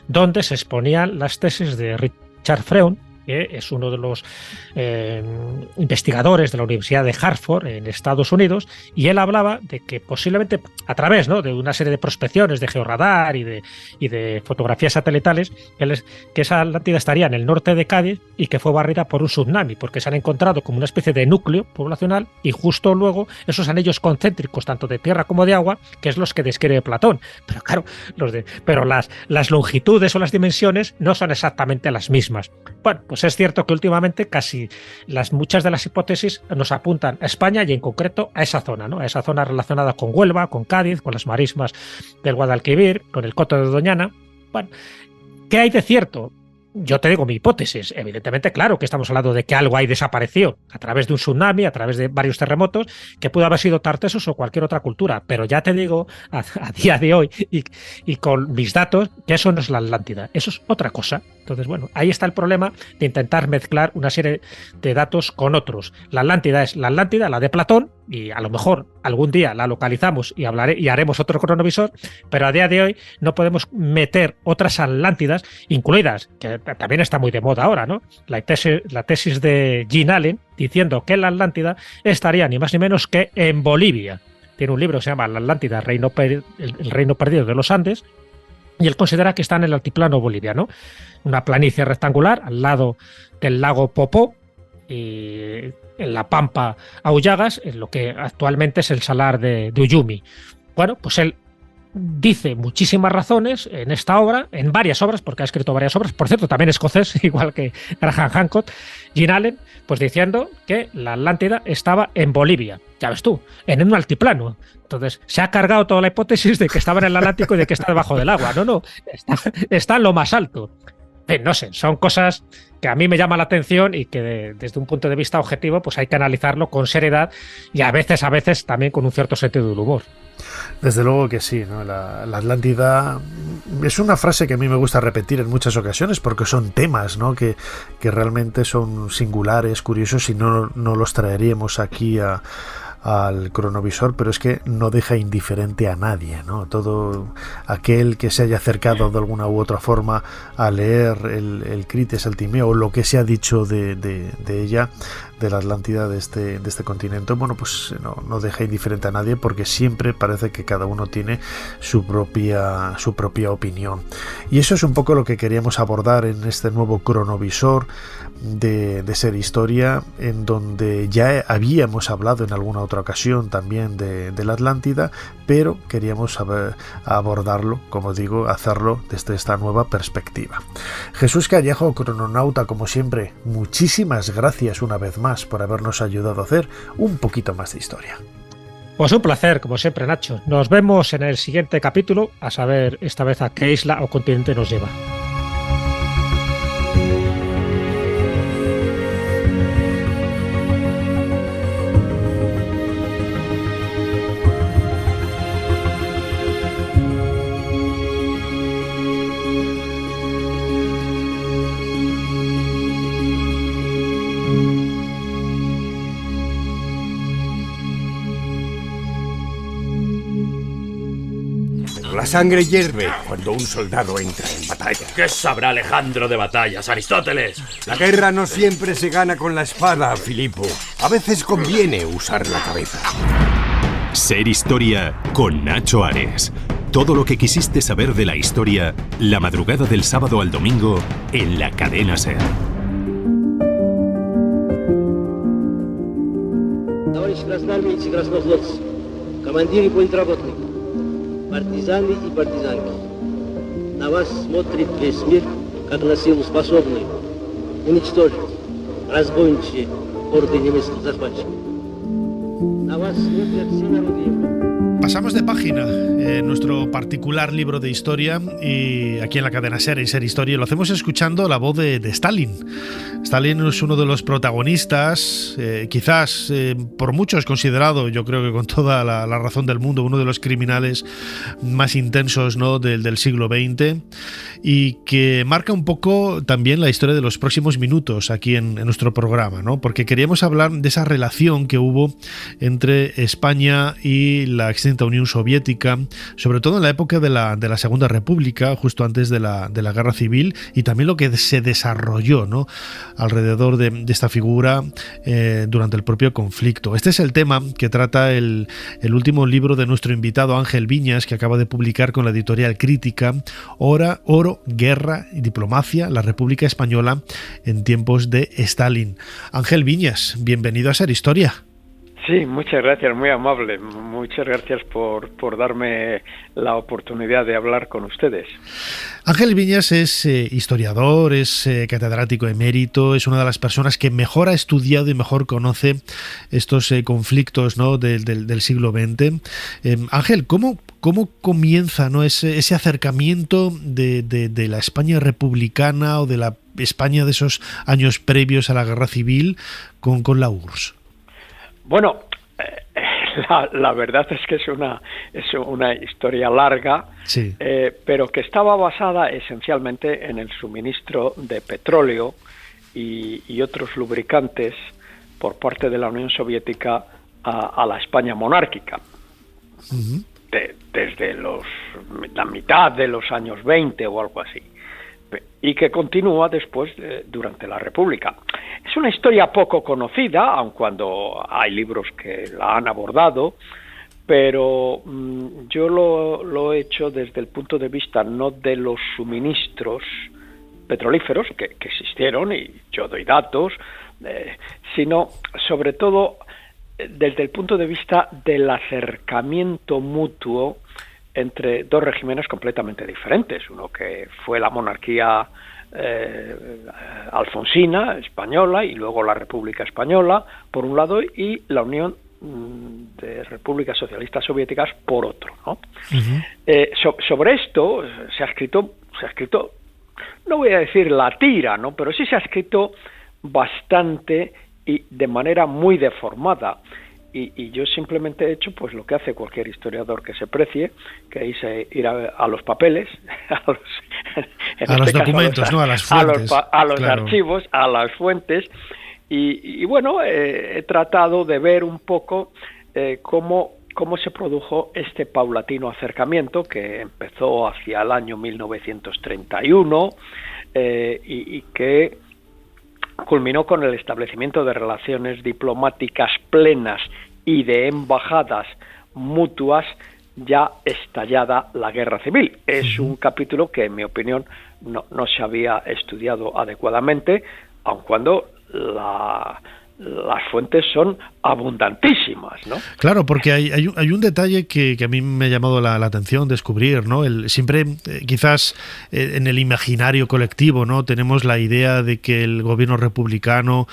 Speaker 9: donde se exponían las tesis de Richard Freund, que es uno de los investigadores de la Universidad de Hartford en Estados Unidos, y él hablaba de que posiblemente a través, ¿no?, de una serie de prospecciones de georradar y de fotografías satelitales, que esa Atlántida estaría en el norte de Cádiz y que fue barrida por un tsunami, porque se han encontrado como una especie de núcleo poblacional y justo luego esos anillos concéntricos, tanto de tierra como de agua, que es los que describe Platón. Pero claro, pero las longitudes o las dimensiones no son exactamente las mismas. Bueno, pues es cierto que últimamente muchas de las hipótesis nos apuntan a España y en concreto a esa zona, ¿no? A esa zona relacionada con Huelva, con Cádiz, con las marismas del Guadalquivir, con el Coto de Doñana. Bueno, ¿qué hay de cierto? Yo te digo mi hipótesis. Evidentemente, claro que estamos hablando de que algo ahí desapareció a través de un tsunami, a través de varios terremotos, que pudo haber sido Tartesos o cualquier otra cultura. Pero ya te digo, a día de hoy y con mis datos, que eso no es la Atlántida. Eso es otra cosa. Entonces, bueno, ahí está el problema de intentar mezclar una serie de datos con otros. La Atlántida es la Atlántida, la de Platón, y a lo mejor algún día la localizamos y haremos otro cronovisor, pero a día de hoy no podemos meter otras Atlántidas, incluidas, que también está muy de moda ahora, ¿no? La tesis de Gene Allen, diciendo que la Atlántida estaría ni más ni menos que en Bolivia. Tiene un libro que se llama La Atlántida, el reino perdido de los Andes, y él considera que está en el altiplano boliviano, una planicie rectangular al lado del lago Popó, y en la pampa Aullagas, en lo que actualmente es el salar de Uyumi. Bueno, pues él dice muchísimas razones en esta obra, en varias obras, porque ha escrito varias obras, por cierto, también escocés, igual que Graham Hancock, Gene Allen, pues diciendo que la Atlántida estaba en Bolivia, ya ves tú, en un altiplano. Entonces, se ha cargado toda la hipótesis de que estaba en el Atlántico y de que está debajo del agua. No, está en lo más alto. No sé, son cosas que a mí me llaman la atención y que desde un punto de vista objetivo pues hay que analizarlo con seriedad y a veces también con un cierto sentido del humor.
Speaker 7: Desde luego que sí, ¿no? La Atlántida es una frase que a mí me gusta repetir en muchas ocasiones porque son temas, ¿no?, que realmente son singulares, curiosos, y no los traeríamos aquí al cronovisor, pero es que no deja indiferente a nadie, ¿no? Todo aquel que se haya acercado de alguna u otra forma a leer el Crites, el Timeo, o lo que se ha dicho de ella, de la Atlántida, de este continente, bueno, pues no deja indiferente a nadie, porque siempre parece que cada uno tiene su propia opinión. Y eso es un poco lo que queríamos abordar en este nuevo cronovisor de Ser Historia, en donde ya habíamos hablado en alguna otra ocasión también de la Atlántida, pero queríamos abordarlo, como digo, hacerlo desde esta nueva perspectiva. Jesús Callejo, crononauta, como siempre, muchísimas gracias una vez más por habernos ayudado a hacer un poquito más de historia.
Speaker 9: Pues un placer, como siempre, Nacho. Nos vemos en el siguiente capítulo, a saber esta vez a qué isla o continente nos lleva.
Speaker 11: La sangre hierve cuando un soldado entra en batalla.
Speaker 12: ¿Qué sabrá Alejandro de batallas, Aristóteles?
Speaker 11: La guerra no siempre se gana con la espada, Filipo. A veces conviene usar la cabeza.
Speaker 13: Ser Historia con Nacho Ares. Todo lo que quisiste saber de la historia, la madrugada del sábado al domingo, en la cadena SER.
Speaker 14: Товарищи красноармейцы и краснофлотцы, командиры политработные, партизаны и партизанки, на вас смотрит весь мир, как на силу способную уничтожить разбойничьи орды немецких захватчиков. На вас смотрят все народы Европы.
Speaker 7: Pasamos de página en nuestro particular libro de historia y aquí en la cadena SER, en SER Historia, lo hacemos escuchando la voz de Stalin. Stalin es uno de los protagonistas, quizás por muchos considerado, yo creo que con toda la razón del mundo, uno de los criminales más intensos, ¿no?, del siglo XX, y que marca un poco también la historia de los próximos minutos aquí en nuestro programa, ¿no? Porque queríamos hablar de esa relación que hubo entre España y la extinta Unión Soviética, sobre todo en la época de la Segunda República, justo antes de la Guerra Civil, y también lo que se desarrolló, ¿no?, alrededor de esta figura durante el propio conflicto. Este es el tema que trata el último libro de nuestro invitado Ángel Viñas, que acaba de publicar con la editorial Crítica, Oro, Guerra y Diplomacia, la República Española en tiempos de Stalin. Ángel Viñas, bienvenido a SER Historia.
Speaker 15: Sí, muchas gracias, muy amable. Muchas gracias por darme la oportunidad de hablar con ustedes.
Speaker 7: Ángel Viñas es historiador, es catedrático emérito, es una de las personas que mejor ha estudiado y mejor conoce estos conflictos, ¿no?, del siglo XX. Ángel, ¿cómo comienza, ¿no?, ese acercamiento de la España republicana o de la España de esos años previos a la Guerra Civil con la URSS?
Speaker 15: Bueno, la verdad es que es una historia larga, sí, pero que estaba basada esencialmente en el suministro de petróleo y otros lubricantes por parte de la Unión Soviética a la España monárquica. Uh-huh. Desde la mitad de los años 20 o algo así, y que continúa después durante la República. Es una historia poco conocida, aun cuando hay libros que la han abordado, pero yo lo he hecho desde el punto de vista no de los suministros petrolíferos que existieron, y yo doy datos, sino sobre todo desde el punto de vista del acercamiento mutuo entre dos regímenes completamente diferentes, uno que fue la monarquía alfonsina española y luego la República Española por un lado y la Unión de Repúblicas Socialistas Soviéticas por otro, ¿no? Uh-huh. Sobre esto se ha escrito, no voy a decir la tira, ¿no?, pero sí se ha escrito bastante y de manera muy deformada. Y yo simplemente he hecho pues lo que hace cualquier historiador que se precie, que es ir a los papeles, a los documentos, ¿no?, a las fuentes, a los claro, archivos, a las fuentes, y bueno, he tratado de ver un poco cómo se produjo este paulatino acercamiento que empezó hacia el año 1931 y que culminó con el establecimiento de relaciones diplomáticas plenas y de embajadas mutuas ya estallada la Guerra Civil. Es un capítulo que, en mi opinión, no se había estudiado adecuadamente, aun cuando las fuentes son abundantísimas, ¿no?
Speaker 7: Claro, porque hay un detalle que a mí me ha llamado la atención descubrir, ¿no? Siempre, quizás en el imaginario colectivo, ¿no?, tenemos la idea de que el gobierno republicano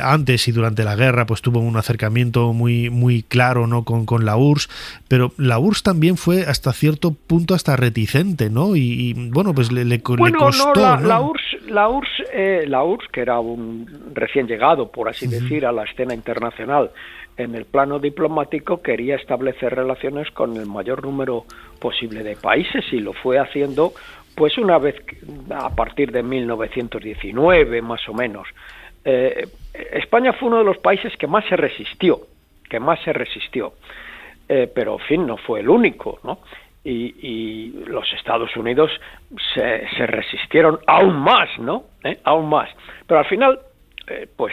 Speaker 7: antes y durante la guerra pues tuvo un acercamiento muy, muy claro, ¿no?, con la URSS, pero la URSS también fue hasta cierto punto hasta reticente, ¿no? Y bueno, pues le costó, ¿no?
Speaker 15: La URSS, que era un recién llegado, por así decir, a la escena internacional en el plano diplomático, quería establecer relaciones con el mayor número posible de países y lo fue haciendo pues una vez a partir de 1919 más o menos. España fue uno de los países que más se resistió, pero en fin, no fue el único, ¿no? Y los Estados Unidos se resistieron aún más, ¿no? Aún más. Pero al final, pues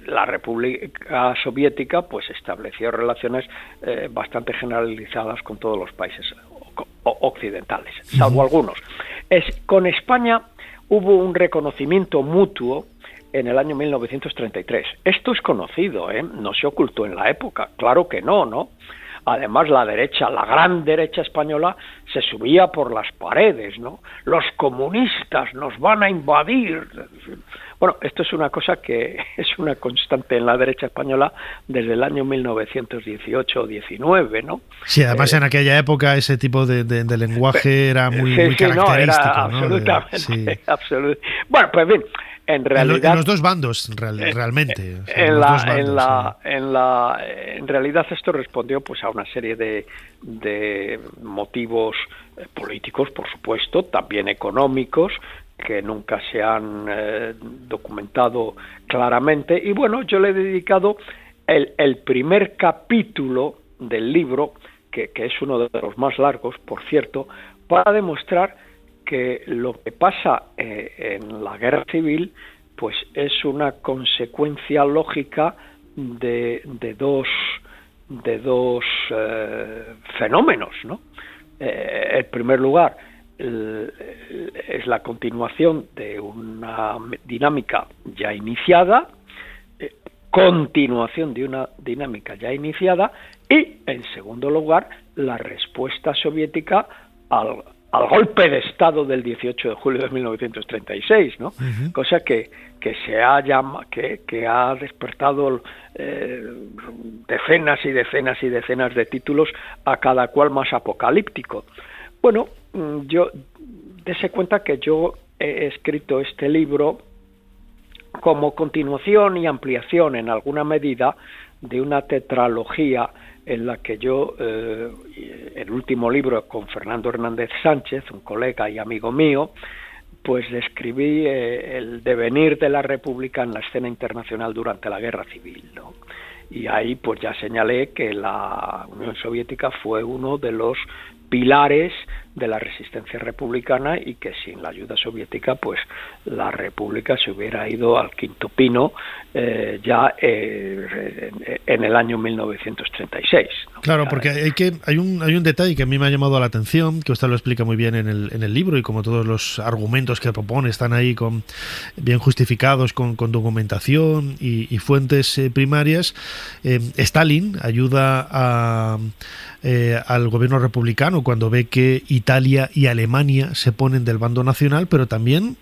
Speaker 15: la República Soviética pues estableció relaciones bastante generalizadas con todos los países occidentales, salvo algunos. Con España hubo un reconocimiento mutuo en el año 1933. Esto es conocido, no se ocultó en la época, claro que no. Además, la gran derecha española se subía por las paredes, ¿no? Los comunistas nos van a invadir. Bueno, esto es una cosa que es una constante en la derecha española desde el año 1918 o 19, ¿no?
Speaker 7: Sí, además en aquella época ese tipo de lenguaje era muy característico,
Speaker 15: no, era
Speaker 7: ¿no?
Speaker 15: Absolutamente, absolutamente. Bueno, pues bien, en realidad...
Speaker 7: En los dos bandos, realmente. O sea,
Speaker 15: en realidad esto respondió pues a una serie de motivos políticos, por supuesto, también económicos, que nunca se han documentado claramente. Y bueno, yo le he dedicado el primer capítulo del libro, que es uno de los más largos, por cierto, para demostrar que lo que pasa en la guerra civil pues es una consecuencia lógica de dos fenómenos, ¿no? En primer lugar, es la continuación de una dinámica ya iniciada, continuación de una dinámica ya iniciada, y en segundo lugar, la respuesta soviética al golpe de Estado del 18 de julio de 1936, ¿no? Uh-huh. Cosa que ha despertado decenas y decenas y decenas de títulos, a cada cual más apocalíptico. Bueno, yo dése cuenta que yo he escrito este libro como continuación y ampliación en alguna medida de una tetralogía en la que yo, el último libro con Fernando Hernández Sánchez, un colega y amigo mío, pues describí el devenir de la República en la escena internacional durante la Guerra Civil, ¿no? Y ahí pues ya señalé que la Unión Soviética fue uno de los pilares de la resistencia republicana y que sin la ayuda soviética pues la República se hubiera ido al quinto pino ya en el año 1936, ¿no?
Speaker 7: Claro, porque hay un detalle que a mí me ha llamado la atención, que usted lo explica muy bien en el libro, y como todos los argumentos que propone están ahí bien justificados con documentación y fuentes primarias. Stalin ayuda al gobierno republicano cuando ve que Italia y Alemania se ponen del bando nacional, pero también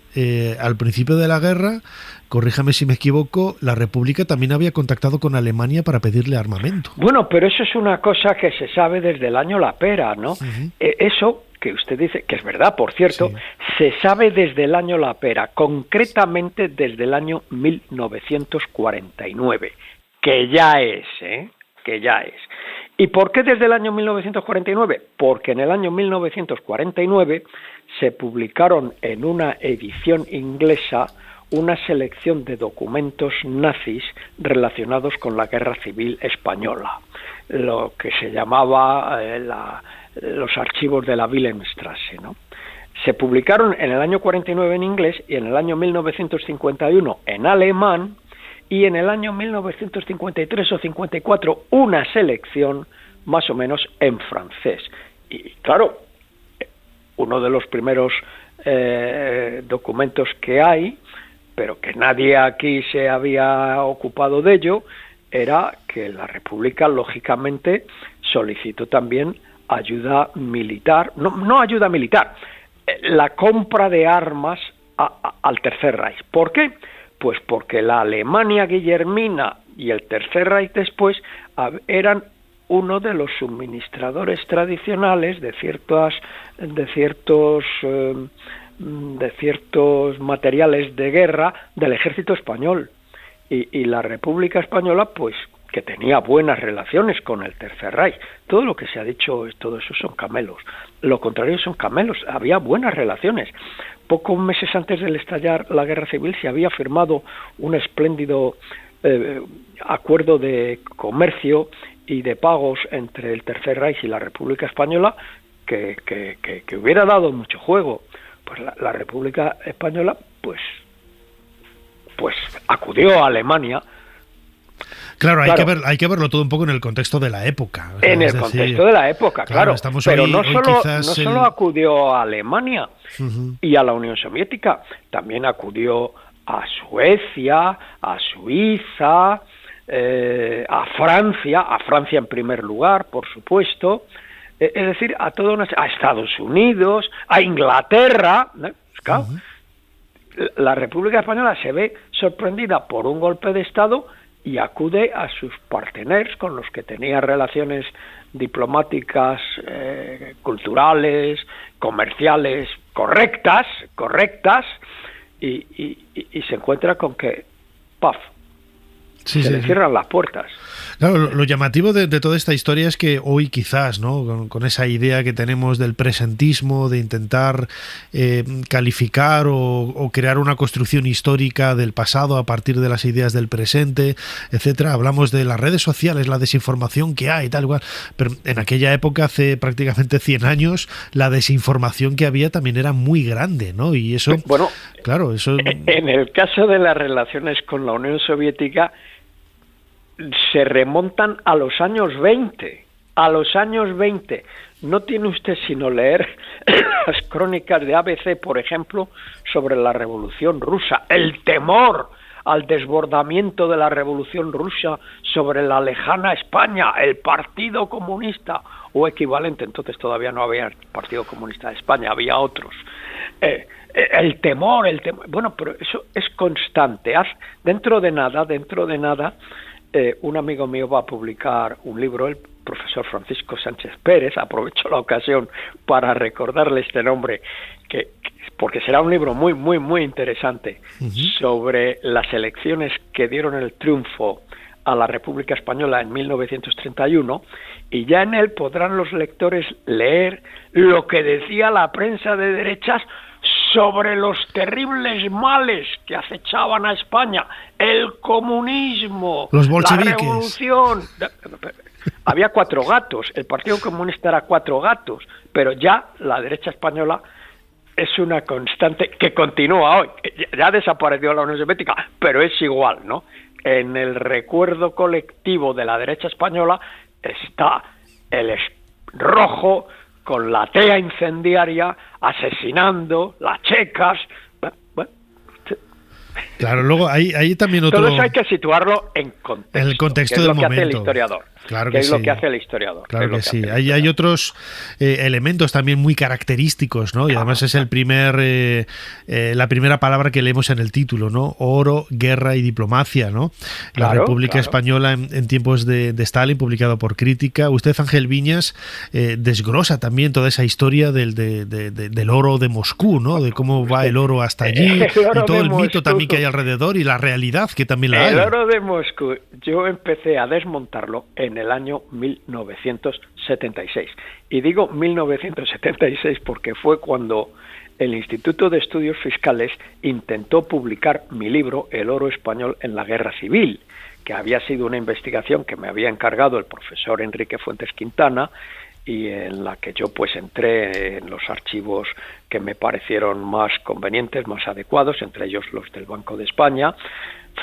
Speaker 7: al principio de la guerra, corríjame si me equivoco, la República también había contactado con Alemania para pedirle armamento.
Speaker 15: Bueno, pero eso es una cosa que se sabe desde el año La Pera, ¿no? Uh-huh. Eso que usted dice, que es verdad, por cierto, sí, se sabe desde el año La Pera, concretamente desde el año 1949, que ya es. ¿Y por qué desde el año 1949? Porque en el año 1949 se publicaron en una edición inglesa una selección de documentos nazis relacionados con la Guerra Civil Española, lo que se llamaba los archivos de la Wilhelmstrasse, ¿no? Se publicaron en el año 49 en inglés y en el año 1951 en alemán, y en el año 1953 o 54 una selección más o menos en francés. Y claro, uno de los primeros documentos que hay, pero que nadie aquí se había ocupado de ello, era que la República lógicamente solicitó también ayuda militar, no ayuda militar, la compra de armas al Tercer Reich. ¿Por qué? Pues porque la Alemania guillermina y el Tercer Reich después eran uno de los suministradores tradicionales de ciertos materiales de guerra del ejército español, y la República Española pues que tenía buenas relaciones con el Tercer Reich. Todo lo que se ha dicho, todo eso son camelos. Lo contrario son camelos. Había buenas relaciones. Pocos meses antes del estallar la Guerra Civil se había firmado un espléndido acuerdo de comercio y de pagos entre el Tercer Reich y la República Española que hubiera dado mucho juego. Pues la República Española pues acudió a Alemania.
Speaker 7: Claro, hay que verlo todo un poco en el contexto de la época. O sea,
Speaker 15: en el contexto de la época, claro. Pero
Speaker 7: hoy,
Speaker 15: no solo acudió a Alemania y a la Unión Soviética, también acudió a Suecia, a Suiza, a Francia en primer lugar, por supuesto, es decir, a Estados Unidos, a Inglaterra, ¿no? Claro. la República Española se ve sorprendida por un golpe de Estado y acude a sus partenaires con los que tenía relaciones diplomáticas, culturales, comerciales correctas, y se encuentra con que, ¡paf!, se le cierran las puertas.
Speaker 7: Claro, lo llamativo de toda esta historia es que hoy quizás, ¿no?, con esa idea que tenemos del presentismo, de intentar calificar o crear una construcción histórica del pasado a partir de las ideas del presente, etcétera, hablamos de las redes sociales, la desinformación que hay, tal cual, pero en aquella época, hace prácticamente 100 años, la desinformación que había también era muy grande, ¿no? Y eso,
Speaker 15: bueno,
Speaker 7: claro, eso...
Speaker 15: En el caso de las relaciones con la Unión Soviética, se remontan a los años 20. No tiene usted sino leer las crónicas de ABC, por ejemplo, sobre la Revolución Rusa, el temor al desbordamiento de la Revolución Rusa sobre la lejana España, el Partido Comunista o equivalente. Entonces todavía no había el Partido Comunista de España, había otros. El temor. Bueno, pero eso es constante. Dentro de nada, un amigo mío va a publicar un libro, el profesor Francisco Sánchez Pérez. Aprovecho la ocasión para recordarle este nombre, porque será un libro muy, muy, muy interesante, sobre las elecciones que dieron el triunfo a la República Española en 1931, y ya en él podrán los lectores leer lo que decía la prensa de derechas sobre los terribles males que acechaban a España, el comunismo,
Speaker 7: los bolcheviques,
Speaker 15: la revolución. Había 4 gatos, el Partido Comunista era 4 gatos, pero ya la derecha española es una constante que continúa hoy. Ya desapareció la Unión Soviética, pero es igual, ¿no? En el recuerdo colectivo de la derecha española está el rojo con la tea incendiaria, asesinando, las checas.
Speaker 7: Claro, luego hay también otro...
Speaker 15: Todo eso hay que situarlo en contexto.
Speaker 7: En el contexto
Speaker 15: del
Speaker 7: momento.
Speaker 15: Que hace el historiador.
Speaker 7: Claro
Speaker 15: que
Speaker 7: que
Speaker 15: es
Speaker 7: sí.
Speaker 15: Lo que hace el historiador.
Speaker 7: Claro que sí. Hay otros elementos también muy característicos, ¿no? Y además es la primera palabra que leemos en el título, ¿no? Oro, guerra y diplomacia, ¿no? La República Española en tiempos de Stalin, publicado por Crítica. Usted, Ángel Viñas, desglosa también toda esa historia del oro de Moscú, ¿no? De cómo va el oro hasta allí y todo el mito también que hay alrededor y la realidad que también la hay.
Speaker 15: El oro de Moscú, yo empecé a desmontarlo en el año 1976. Y digo 1976 porque fue cuando el Instituto de Estudios Fiscales intentó publicar mi libro El oro español en la Guerra Civil, que había sido una investigación que me había encargado el profesor Enrique Fuentes Quintana, y en la que yo pues entré en los archivos que me parecieron más convenientes, más adecuados, entre ellos los del Banco de España.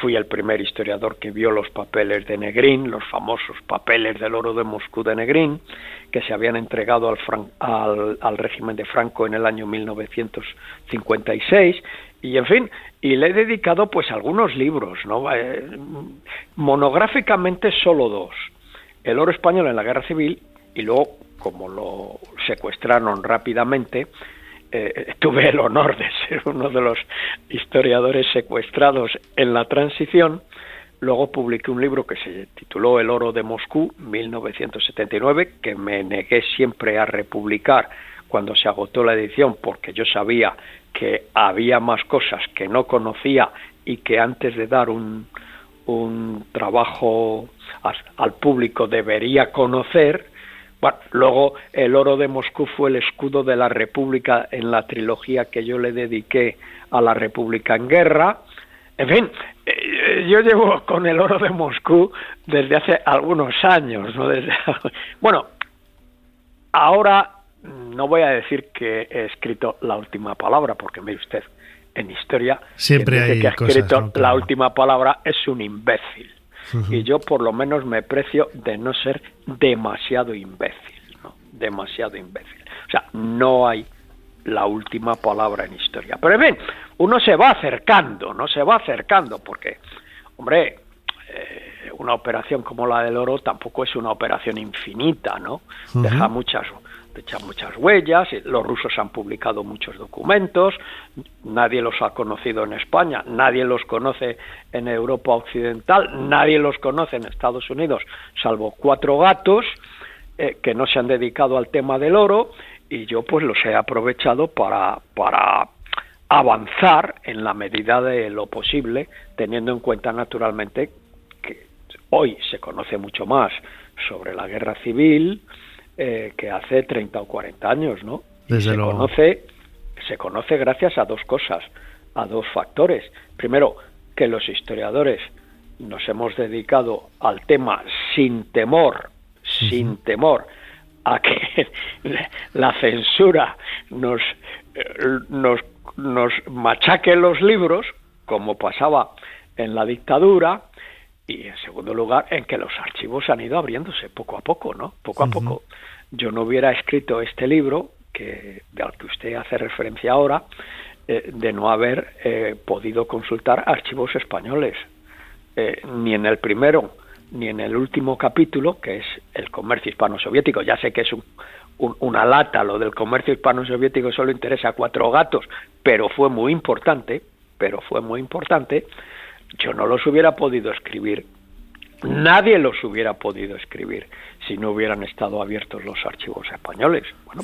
Speaker 15: Fui el primer historiador que vio los papeles de Negrín, los famosos papeles del oro de Moscú de Negrín, que se habían entregado al régimen de Franco en el año 1956, y en fin, y le he dedicado pues algunos libros, ¿no? Monográficamente solo 2, El oro español en la Guerra Civil, y luego, como lo secuestraron rápidamente, tuve el honor de ser uno de los historiadores secuestrados en la transición. Luego publiqué un libro que se tituló El oro de Moscú, 1979, que me negué siempre a republicar cuando se agotó la edición, porque yo sabía que había más cosas que no conocía y que antes de dar un trabajo al público debería conocer. Bueno, luego El oro de Moscú fue el escudo de la República en la trilogía que yo le dediqué a la República en Guerra. En fin, yo llevo con El oro de Moscú desde hace algunos años, ¿no? Bueno, ahora no voy a decir que he escrito la última palabra, porque mire usted, en historia
Speaker 7: siempre hay
Speaker 15: que ha
Speaker 7: cosas,
Speaker 15: escrito
Speaker 7: ¿no?
Speaker 15: La última palabra es un imbécil. Y yo por lo menos me precio de no ser demasiado imbécil, ¿no? Demasiado imbécil. O sea, no hay la última palabra en historia. Pero en fin, uno se va acercando, porque, hombre, una operación como la del oro tampoco es una operación infinita, ¿no? Deja muchas dejan muchas huellas, los rusos han publicado muchos documentos, nadie los ha conocido en España, nadie los conoce en Europa Occidental, nadie los conoce en Estados Unidos, salvo 4 gatos que no se han dedicado al tema del oro, y yo pues los he aprovechado para avanzar en la medida de lo posible, teniendo en cuenta naturalmente que hoy se conoce mucho más sobre la guerra civil que hace 30 o 40 años, ¿no? Se conoce gracias a 2 cosas, a 2 factores. Primero, que los historiadores nos hemos dedicado al tema sin temor a que la censura nos machaque los libros, como pasaba en la dictadura, y en segundo lugar, en que los archivos han ido abriéndose poco a poco, ¿no? Poco a poco. Yo no hubiera escrito este libro, al que usted hace referencia ahora, de no haber podido consultar archivos españoles, ni en el primero ni en el último capítulo, que es el comercio hispano-soviético. Ya sé que es una lata, lo del comercio hispano-soviético solo interesa a 4 gatos, pero fue muy importante, yo no los hubiera podido escribir, nadie los hubiera podido escribir si no hubieran estado abiertos los archivos españoles. Bueno,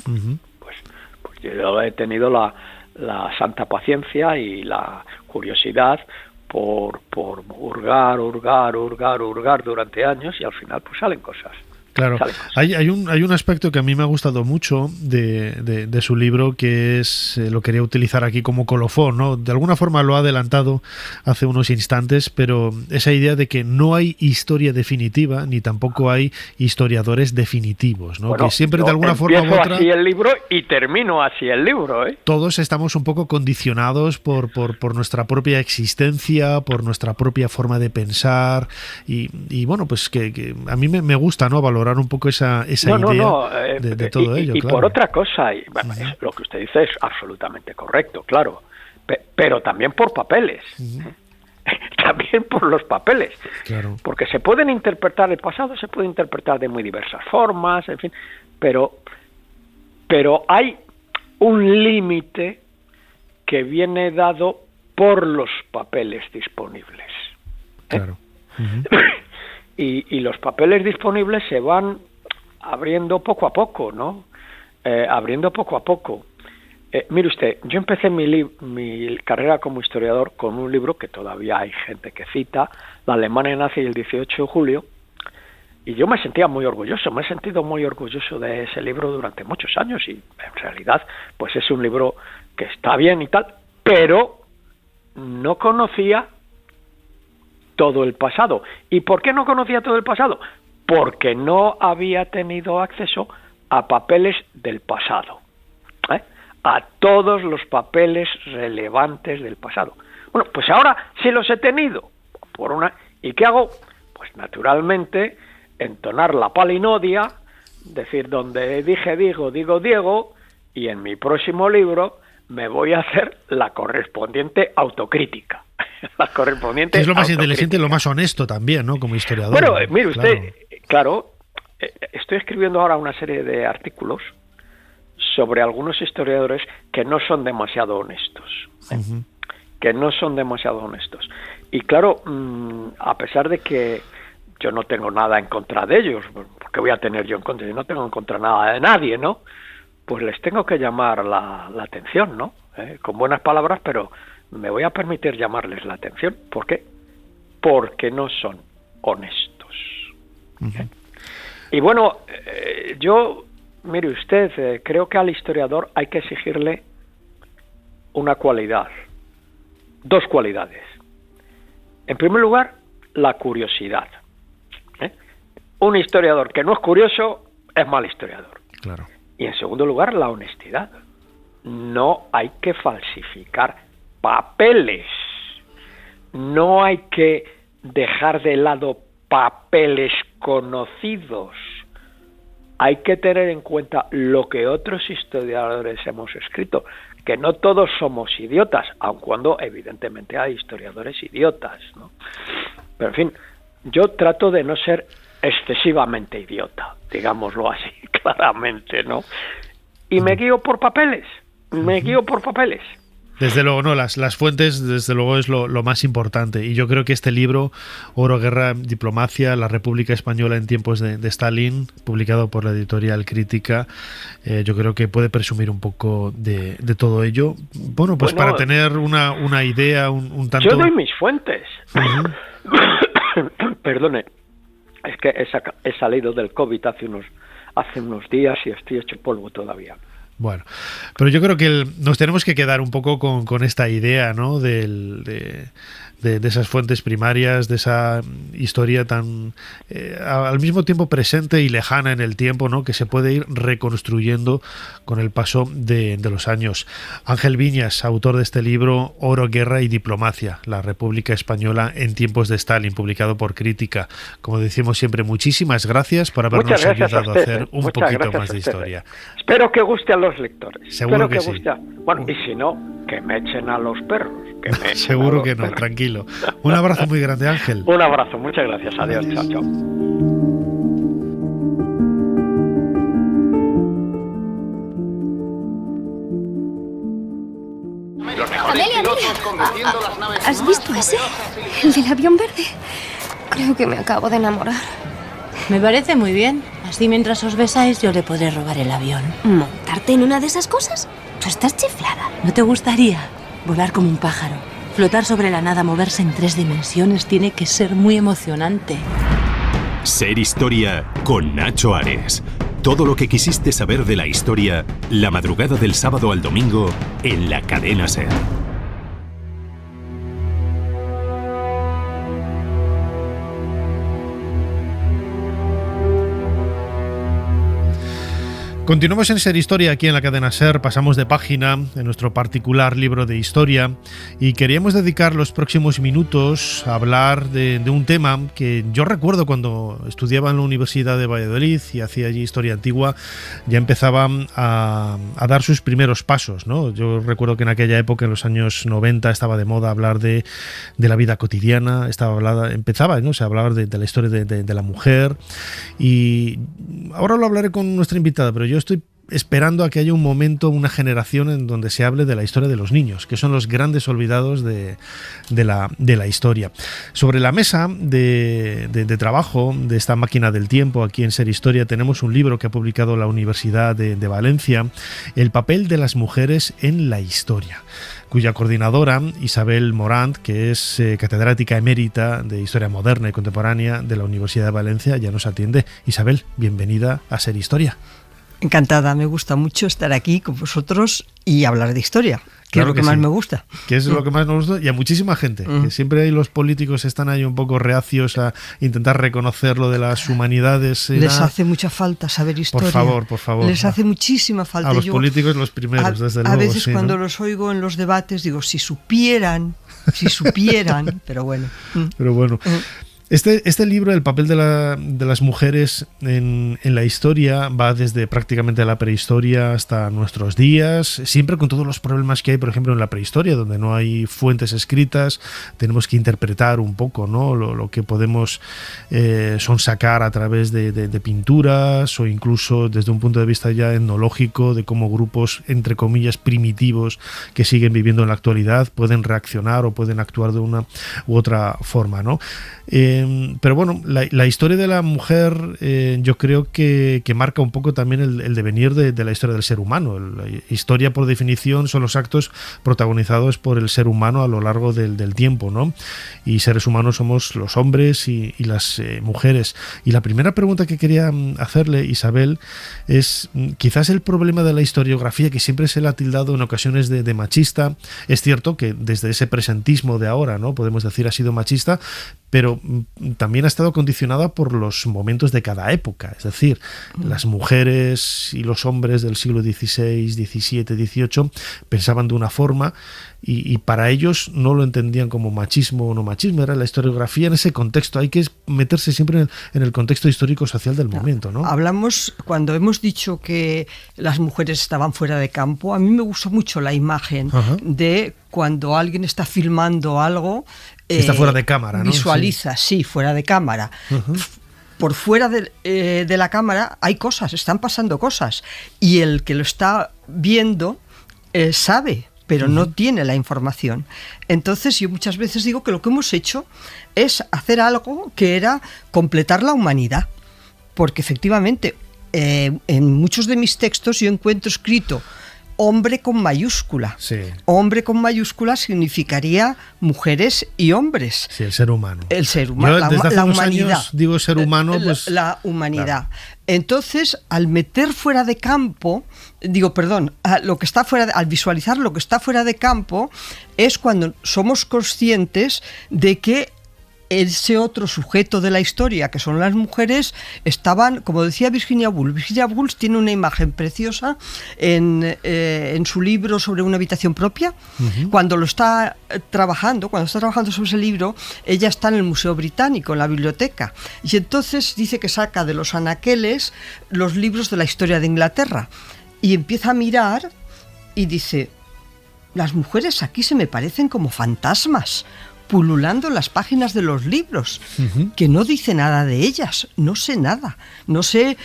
Speaker 15: pues yo he tenido la santa paciencia y la curiosidad por hurgar durante años, y al final pues salen cosas.
Speaker 7: Claro, hay un aspecto que a mí me ha gustado mucho de su libro, que es, lo quería utilizar aquí como colofón, ¿no? De alguna forma lo ha adelantado hace unos instantes, pero esa idea de que no hay historia definitiva, ni tampoco hay historiadores definitivos, ¿no?
Speaker 15: Bueno,
Speaker 7: que siempre de alguna forma u otra...
Speaker 15: así el libro y termino así el libro, ¿eh?
Speaker 7: Todos estamos un poco condicionados por nuestra propia existencia, por nuestra propia forma de pensar, y bueno, pues que a mí me gusta, ¿no?, valorar un poco esa idea de todo ello.
Speaker 15: Y
Speaker 7: claro.
Speaker 15: Por otra cosa, lo que usted dice es absolutamente correcto, claro, pero también por papeles, también por los papeles,
Speaker 7: claro.
Speaker 15: Porque se pueden interpretar, el pasado se puede interpretar de muy diversas formas, en fin, pero hay un límite que viene dado por los papeles disponibles.
Speaker 7: Claro.
Speaker 15: Y los papeles disponibles se van abriendo poco a poco, ¿no? Mire usted, yo empecé mi carrera como historiador con un libro que todavía hay gente que cita, La Alemania nazi y el 18 de julio, y yo me sentía muy orgulloso, me he sentido muy orgulloso de ese libro durante muchos años, y en realidad pues es un libro que está bien y tal, pero no conocía todo el pasado. ¿Y por qué no conocía todo el pasado? Porque no había tenido acceso a papeles del pasado, a todos los papeles relevantes del pasado. Bueno, pues ahora sí los he tenido. ¿Y qué hago? Pues naturalmente entonar la palinodia, decir donde dije digo Diego, y en mi próximo libro me voy a hacer la correspondiente autocrítica.
Speaker 7: Es lo más inteligente y lo más honesto también, ¿no?, como historiador.
Speaker 15: Bueno, mire usted, claro, estoy escribiendo ahora una serie de artículos sobre algunos historiadores que no son demasiado honestos, Y claro, a pesar de que yo no tengo nada en contra de ellos, ¿qué voy a tener yo en contra? Yo no tengo en contra nada de nadie, ¿no? Pues les tengo que llamar la atención, ¿no? Con buenas palabras, pero me voy a permitir llamarles la atención. ¿Por qué? Porque no son honestos. Y bueno, yo, mire usted, creo que al historiador hay que exigirle una cualidad, 2 cualidades. En primer lugar, la curiosidad. Un historiador que no es curioso es mal historiador.
Speaker 7: Claro.
Speaker 15: Y en segundo lugar, la honestidad. No hay que falsificar papeles. No hay que dejar de lado papeles conocidos. Hay que tener en cuenta lo que otros historiadores hemos escrito, que no todos somos idiotas, aun cuando evidentemente hay historiadores idiotas, ¿no? Pero en fin, yo trato de no ser excesivamente idiota, digámoslo así. claramente, ¿no? Y me guío por papeles,
Speaker 7: Desde luego, no, las fuentes, desde luego, es lo más importante. Y yo creo que este libro, Oro, Guerra, Diplomacia, la República Española en tiempos de Stalin, publicado por la editorial Crítica, yo creo que puede presumir un poco de todo ello. Bueno, pues para tener una idea un tanto...
Speaker 15: Yo doy mis fuentes. Perdone, es que he salido del COVID hace unos días y estoy hecho polvo todavía.
Speaker 7: Bueno, pero yo creo que nos tenemos que quedar un poco con esta idea, ¿no? De esas fuentes primarias, de esa historia tan al mismo tiempo presente y lejana en el tiempo, ¿no? Que se puede ir reconstruyendo con el paso de los años. Ángel Viñas, autor de este libro, Oro, Guerra y Diplomacia, la República Española en tiempos de Stalin, publicado por Crítica. Como decimos siempre, muchísimas gracias por habernos ayudado a hacer un poquito más de historia.
Speaker 15: Espero que guste a los lectores.
Speaker 7: Seguro que sí.
Speaker 15: Bueno, y si no, que me echen a los perros.
Speaker 7: Seguro que no, tranquilo. Un abrazo muy grande, Ángel.
Speaker 15: Un abrazo, muchas gracias. Adiós, chao, chao.
Speaker 16: Amelia, ¿has visto ese? El del avión verde. Creo que me acabo de enamorar.
Speaker 17: Me parece muy bien. Así mientras os besáis yo le podré robar el avión.
Speaker 16: ¿Montarte en una de esas cosas? Tú estás chiflada.
Speaker 17: ¿No te gustaría volar como un pájaro? Flotar sobre la nada, moverse en 3 dimensiones, tiene que ser muy emocionante.
Speaker 13: Ser Historia con Nacho Ares. Todo lo que quisiste saber de la historia, la madrugada del sábado al domingo en la cadena SER.
Speaker 7: Continuamos en Ser Historia aquí en la cadena SER, pasamos de página en nuestro particular libro de historia y queríamos dedicar los próximos minutos a hablar de un tema que yo recuerdo cuando estudiaba en la Universidad de Valladolid y hacía allí historia antigua, ya empezaba a dar sus primeros pasos, ¿no? Yo recuerdo que en aquella época, en los años 90, estaba de moda hablar de la vida cotidiana, empezaba, ¿no? Se hablaba de la historia de la mujer y ahora lo hablaré con nuestra invitada, pero yo estoy esperando a que haya un momento, una generación en donde se hable de la historia de los niños, que son los grandes olvidados de la historia. Sobre la mesa de trabajo de esta máquina del tiempo aquí en Ser Historia tenemos un libro que ha publicado la Universidad de Valencia, El papel de las mujeres en la historia, cuya coordinadora, Isabel Morant, que es catedrática emérita de Historia Moderna y Contemporánea de la Universidad de Valencia, ya nos atiende. Isabel, bienvenida a Ser Historia.
Speaker 18: Encantada, me gusta mucho estar aquí con vosotros y hablar de historia, que es lo que más me gusta.
Speaker 7: Que es lo que más nos gusta y a muchísima gente, que siempre los políticos están ahí un poco reacios a intentar reconocer lo de las humanidades.
Speaker 18: Les hace mucha falta saber historia.
Speaker 7: Por favor.
Speaker 18: Les hace muchísima falta.
Speaker 7: A los políticos los primeros, desde luego.
Speaker 18: A veces cuando los oigo en los debates digo, si supieran, pero bueno.
Speaker 7: Pero bueno. Este libro, El papel de las mujeres en la historia, va desde prácticamente la prehistoria hasta nuestros días, siempre con todos los problemas que hay, por ejemplo, en la prehistoria, donde no hay fuentes escritas, tenemos que interpretar un poco, ¿no? Lo que podemos sonsacar a través de pinturas o incluso desde un punto de vista ya etnológico, de cómo grupos, entre comillas, primitivos que siguen viviendo en la actualidad pueden reaccionar o pueden actuar de una u otra forma, ¿no? Pero bueno, la historia de la mujer yo creo que marca un poco también el devenir de la historia del ser humano. La historia, por definición, son los actos protagonizados por el ser humano a lo largo del tiempo, ¿no? Y seres humanos somos los hombres y las mujeres. Y la primera pregunta que quería hacerle, Isabel, es quizás el problema de la historiografía, que siempre se le ha tildado en ocasiones de machista. Es cierto que desde ese presentismo de ahora, ¿no? Podemos decir ha sido machista, pero también ha estado condicionada por los momentos de cada época. Es decir, las mujeres y los hombres del siglo XVI, XVII, XVIII pensaban de una forma y para ellos no lo entendían como machismo o no machismo, era la historiografía en ese contexto. Hay que meterse siempre en el contexto histórico-social del momento, ¿no?
Speaker 18: Hablamos, cuando hemos dicho que las mujeres estaban fuera de campo, a mí me gustó mucho la imagen de cuando alguien está filmando algo.
Speaker 7: Está fuera de cámara, ¿no?
Speaker 18: Visualiza, sí, fuera de cámara. por fuera de la cámara hay cosas, están pasando cosas, y el que lo está viendo sabe, pero no tiene la información. Entonces yo muchas veces digo que lo que hemos hecho es hacer algo que era completar la humanidad, porque efectivamente en muchos de mis textos yo encuentro escrito hombre con mayúscula.
Speaker 7: Sí.
Speaker 18: Hombre con mayúscula significaría mujeres y hombres.
Speaker 7: Sí, el ser humano.
Speaker 18: El ser humano, la humanidad.
Speaker 7: Años digo ser humano, pues...
Speaker 18: La humanidad.
Speaker 7: Claro.
Speaker 18: Entonces, al meter fuera de campo, al visualizar lo que está fuera de campo, es cuando somos conscientes de que ese otro sujeto de la historia, que son las mujeres, estaban, como decía Virginia Woolf. Virginia Woolf tiene una imagen preciosa en su libro sobre una habitación propia. Cuando lo está trabajando sobre ese libro, ella está en el Museo Británico, en la biblioteca, y entonces dice que saca de los anaqueles los libros de la historia de Inglaterra, y empieza a mirar y dice: las mujeres aquí se me parecen como fantasmas, pululando en las páginas de los libros, que no dice nada de ellas, no sé nada, no sé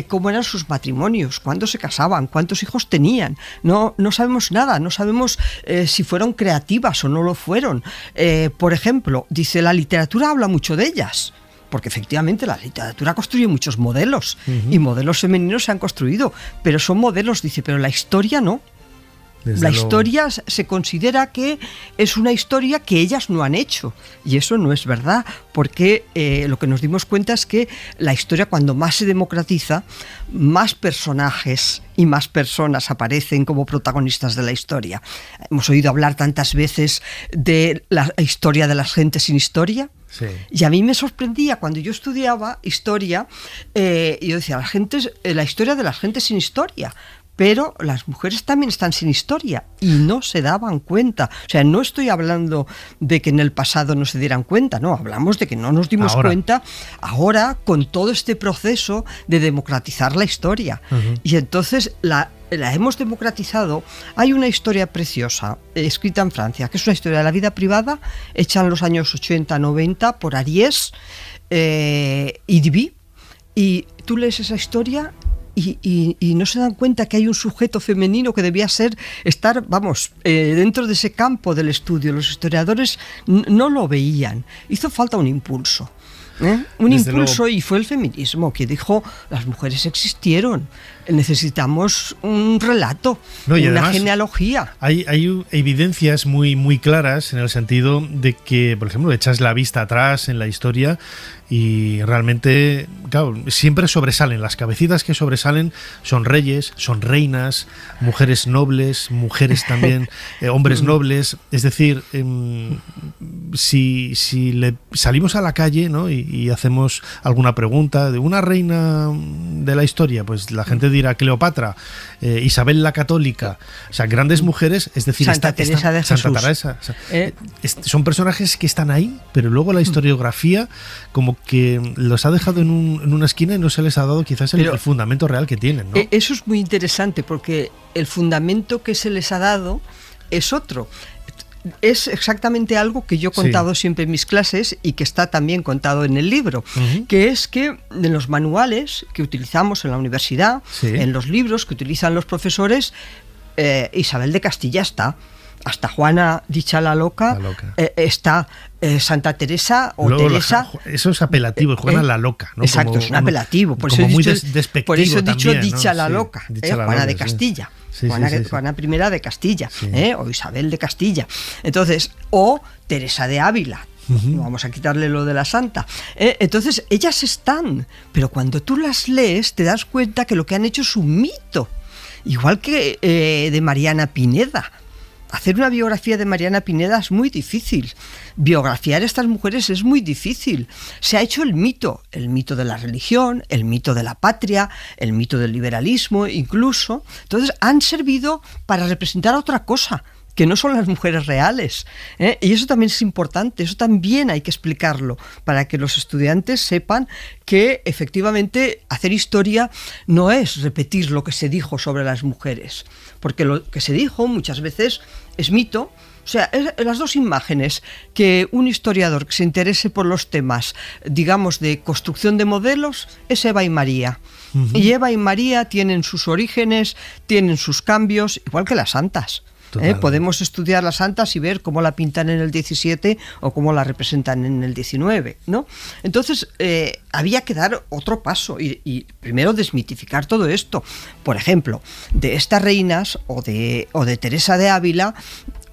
Speaker 18: cómo eran sus matrimonios, cuándo se casaban, cuántos hijos tenían, no sabemos nada, no sabemos si fueron creativas o no lo fueron. Por ejemplo, dice, la literatura habla mucho de ellas, porque efectivamente la literatura construye muchos modelos, y modelos femeninos se han construido, pero son modelos, dice, pero la historia no. La historia se considera que es una historia que ellas no han hecho, y eso no es verdad, porque lo que nos dimos cuenta es que la historia, cuando más se democratiza, más personajes y más personas aparecen como protagonistas de la historia. Hemos oído hablar tantas veces de la historia de las gentes sin historia.
Speaker 7: Sí.
Speaker 18: Y a mí me sorprendía cuando yo estudiaba historia, yo decía, la historia de las gentes sin historia. Pero las mujeres también están sin historia y no se daban cuenta. O sea, no estoy hablando de que en el pasado no se dieran cuenta, no, hablamos de que no nos dimos cuenta ahora con todo este proceso de democratizar la historia. Y entonces la hemos democratizado. Hay una historia preciosa escrita en Francia, que es una historia de la vida privada, hecha en los años 80-90 por Ariès y Diby. Y tú lees esa historia y no se dan cuenta que hay un sujeto femenino que debía estar dentro de ese campo del estudio. Los historiadores no lo veían. Hizo falta un impulso. Un impulso, luego. Y fue el feminismo que dijo, las mujeres existieron, necesitamos un relato, una genealogía.
Speaker 7: Hay evidencias muy, muy claras en el sentido de que, por ejemplo, echas la vista atrás en la historia y realmente, claro, siempre sobresalen. Las cabecitas que sobresalen son reyes, son reinas, mujeres nobles, mujeres también, hombres nobles. Es decir, si salimos a la calle, ¿no? y hacemos alguna pregunta de una reina de la historia, pues la gente dirá Cleopatra, Isabel la Católica, o sea, grandes mujeres, es decir,
Speaker 18: Santa Teresa de Jesús.
Speaker 7: Santa Teresa, son personajes que están ahí, pero luego la historiografía como que los ha dejado en una esquina y no se les ha dado quizás el fundamento real que tienen, ¿no?
Speaker 18: Eso es muy interesante, porque el fundamento que se les ha dado es otro. Es exactamente algo que yo he contado siempre en mis clases y que está también contado en el libro, que es que en los manuales que utilizamos en la universidad, en los libros que utilizan los profesores, Isabel de Castilla está, hasta Juana dicha la loca. Está Santa Teresa o
Speaker 7: luego
Speaker 18: Teresa.
Speaker 7: Eso es apelativo, Juana la loca, ¿no?
Speaker 18: Exacto, es un apelativo. Por eso he dicho dicha la loca, Juana de Castilla. Juana I de Castilla, o Isabel de Castilla. Entonces, o Teresa de Ávila. No vamos a quitarle lo de la santa. Entonces, ellas están, pero cuando tú las lees te das cuenta que lo que han hecho es un mito. Igual que de Mariana Pineda. Hacer una biografía de Mariana Pineda es muy difícil. Biografiar a estas mujeres es muy difícil. Se ha hecho el mito de la religión, el mito de la patria, el mito del liberalismo, incluso. Entonces han servido para representar otra cosa, que no son las mujeres reales. Y eso también es importante, eso también hay que explicarlo, para que los estudiantes sepan que efectivamente hacer historia no es repetir lo que se dijo sobre las mujeres, porque lo que se dijo muchas veces es mito, O sea, las dos imágenes que un historiador que se interese por los temas, digamos, de construcción de modelos, es Eva y María. Y Eva y María tienen sus orígenes, tienen sus cambios, igual que las santas. Podemos estudiar las santas y ver cómo la pintan en el 17 o cómo la representan en el 19, ¿no? Entonces, había que dar otro paso y primero desmitificar todo esto. Por ejemplo, de estas reinas o de Teresa de Ávila,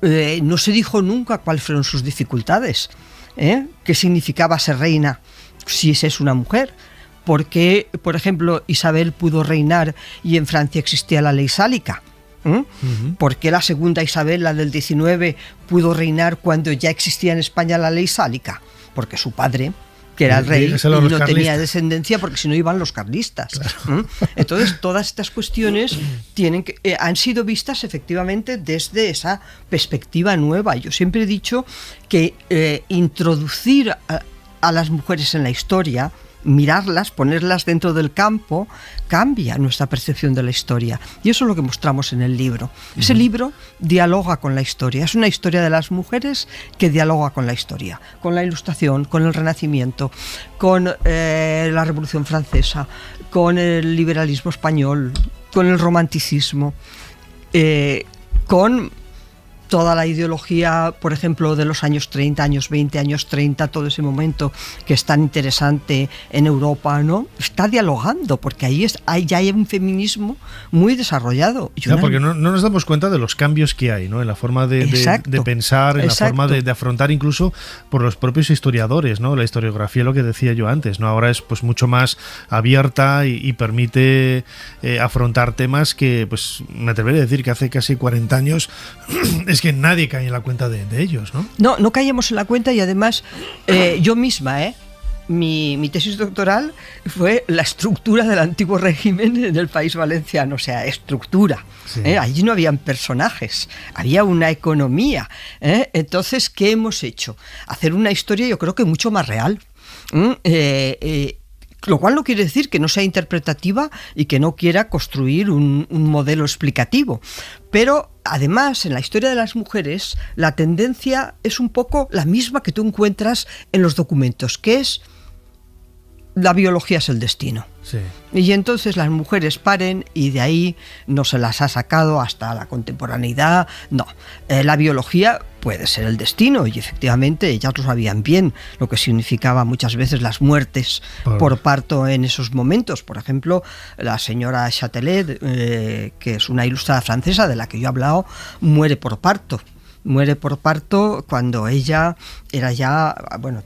Speaker 18: no se dijo nunca cuáles fueron sus dificultades, qué significaba ser reina si es una mujer. ¿Por qué, por ejemplo, Isabel pudo reinar y en Francia existía la ley sálica? ¿Por qué la segunda Isabel, la del 19, pudo reinar cuando ya existía en España la ley sálica? Porque su padre, que era el rey, no tenía descendencia, porque si no iban los carlistas. Claro. Entonces, todas estas cuestiones han sido vistas efectivamente desde esa perspectiva nueva. Yo siempre he dicho que introducir a las mujeres en la historia, mirarlas, ponerlas dentro del campo, cambia nuestra percepción de la historia. Y eso es lo que mostramos en el libro. Ese libro dialoga con la historia. Es una historia de las mujeres que dialoga con la historia, con la Ilustración, con el Renacimiento, con la Revolución Francesa, con el liberalismo español, con el romanticismo, con toda la ideología, por ejemplo, de los años 30, años 20, años 30, todo ese momento que es tan interesante en Europa, ¿no? Está dialogando, porque ahí ya hay un feminismo muy desarrollado.
Speaker 7: Porque no nos damos cuenta de los cambios que hay, ¿no? En la forma de pensar, en la forma de afrontar, incluso por los propios historiadores, ¿no? La historiografía, lo que decía yo antes, ¿no? Ahora es pues mucho más abierta y permite afrontar temas que, pues me atrevería a decir que hace casi 40 años es que nadie cae en la cuenta de ellos, ¿no?
Speaker 18: No caíamos en la cuenta y además yo misma, mi tesis doctoral fue la estructura del antiguo régimen en el país valenciano, o sea, estructura. Sí. Allí no habían personajes, había una economía. Entonces, ¿qué hemos hecho? Hacer una historia, yo creo que mucho más real. Lo cual no quiere decir que no sea interpretativa y que no quiera construir un modelo explicativo. Pero además, en la historia de las mujeres, la tendencia es un poco la misma que tú encuentras en los documentos, que es la biología es el destino. Sí. Y entonces las mujeres paren y de ahí no se las ha sacado hasta la contemporaneidad. No, la biología puede ser el destino y efectivamente ellas lo sabían bien lo que significaba muchas veces las muertes por parto en esos momentos. Por ejemplo, la señora Châtelet, que es una ilustrada francesa de la que yo he hablado, muere por parto. Muere por parto cuando ella era ya,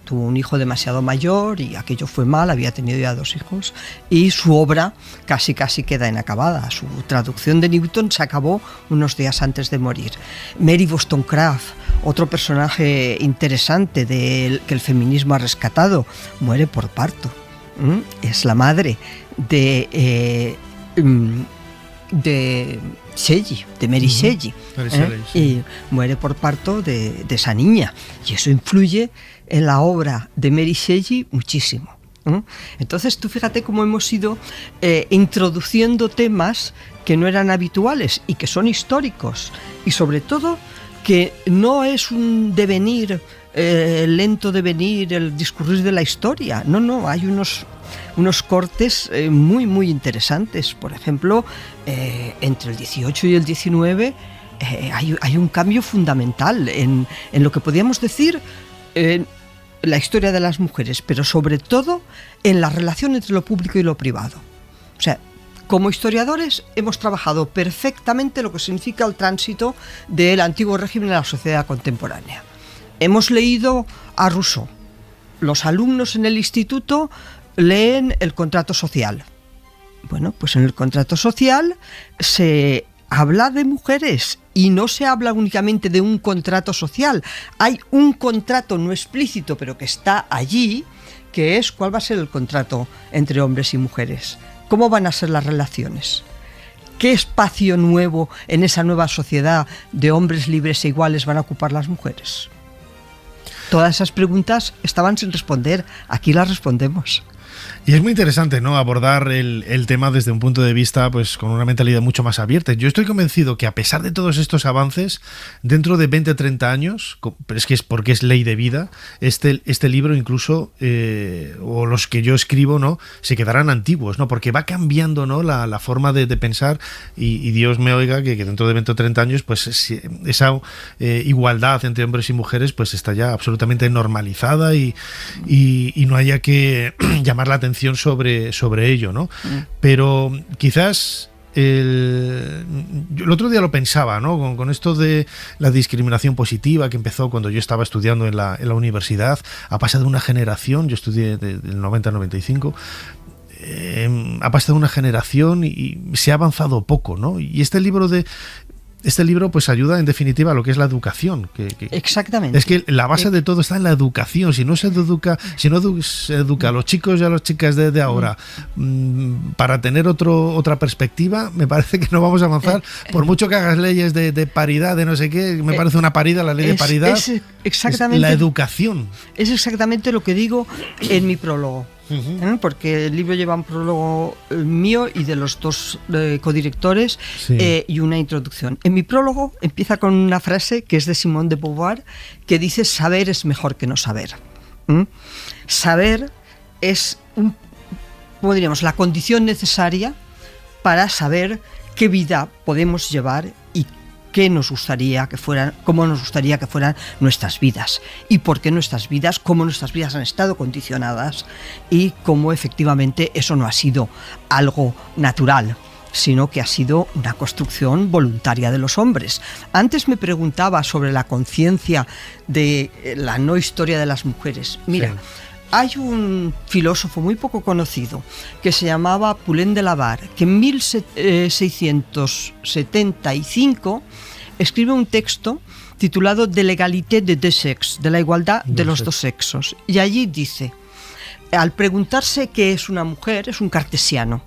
Speaker 18: tuvo un hijo demasiado mayor y aquello fue mal, había tenido ya 2 hijos y su obra casi queda inacabada. Su traducción de Newton se acabó unos días antes de morir. Mary Wollstonecraft, otro personaje interesante que el feminismo ha rescatado, muere por parto. Es la madre de Shelley, de Mary Shelley, y muere por parto de esa niña, y eso influye en la obra de Mary Shelley muchísimo. Entonces tú fíjate cómo hemos ido introduciendo temas que no eran habituales y que son históricos, y sobre todo que no es un devenir, lento devenir, el discurrir de la historia. No, hay unos cortes muy interesantes. Por ejemplo, entre el 18 y el 19 hay un cambio fundamental en lo que podríamos decir la historia de las mujeres, pero sobre todo en la relación entre lo público y lo privado. O sea, como historiadores hemos trabajado perfectamente lo que significa el tránsito del antiguo régimen a la sociedad contemporánea. Hemos leído a Rousseau. Los alumnos en el instituto leen el contrato social. Bueno, pues en el contrato social se habla de mujeres y no se habla únicamente de un contrato social. Hay un contrato no explícito, pero que está allí, que es cuál va a ser el contrato entre hombres y mujeres. ¿Cómo van a ser las relaciones? ¿Qué espacio nuevo en esa nueva sociedad de hombres libres e iguales van a ocupar las mujeres? Todas esas preguntas estaban sin responder. Aquí las respondemos.
Speaker 7: Y es muy interesante, ¿no?, abordar el tema desde un punto de vista, pues, con una mentalidad mucho más abierta. Yo estoy convencido que a pesar de todos estos avances, dentro de 20 o 30 años, pero es porque es ley de vida, este libro incluso, o los que yo escribo, ¿no?, se quedarán antiguos, ¿no?, porque va cambiando, ¿no?, la forma de pensar, y Dios me oiga que dentro de 20 o 30 años, pues esa igualdad entre hombres y mujeres, pues está ya absolutamente normalizada y no haya que llamar la atención sobre ello, ¿no? Pero quizás yo el otro día lo pensaba, ¿no?, con esto de la discriminación positiva que empezó cuando yo estaba estudiando en la universidad. Ha pasado una generación, yo estudié del 90 al 95, ha pasado una generación y se ha avanzado poco, ¿no? Y este libro pues ayuda en definitiva a lo que es la educación.
Speaker 18: Exactamente.
Speaker 7: Es que la base de todo está en la educación. Si no se educa a los chicos y a las chicas de ahora para tener otra perspectiva, me parece que no vamos a avanzar. Por mucho que hagas leyes de paridad, de no sé qué, me parece una parida la ley de paridad.
Speaker 18: Exactamente,
Speaker 7: es la educación.
Speaker 18: Es exactamente lo que digo en mi prólogo. Porque el libro lleva un prólogo mío y de los dos codirectores, y una introducción. En mi prólogo empieza con una frase que es de Simone de Beauvoir, que dice: saber es mejor que no saber. Saber es, ¿cómo diríamos?, la condición necesaria para saber qué vida podemos llevar y cómo nos gustaría que fueran nuestras vidas, y por qué nuestras vidas, cómo nuestras vidas han estado condicionadas, y cómo efectivamente eso no ha sido algo natural, sino que ha sido una construcción voluntaria de los hombres. Antes me preguntaba sobre la conciencia de la no historia de las mujeres. Mira, hay un filósofo muy poco conocido que se llamaba Poulain de Labarre, que en 1675 escribe un texto titulado De l'égalité des deux sexes, de la igualdad de los dos sexos. Y allí dice, al preguntarse qué es una mujer, es un cartesiano.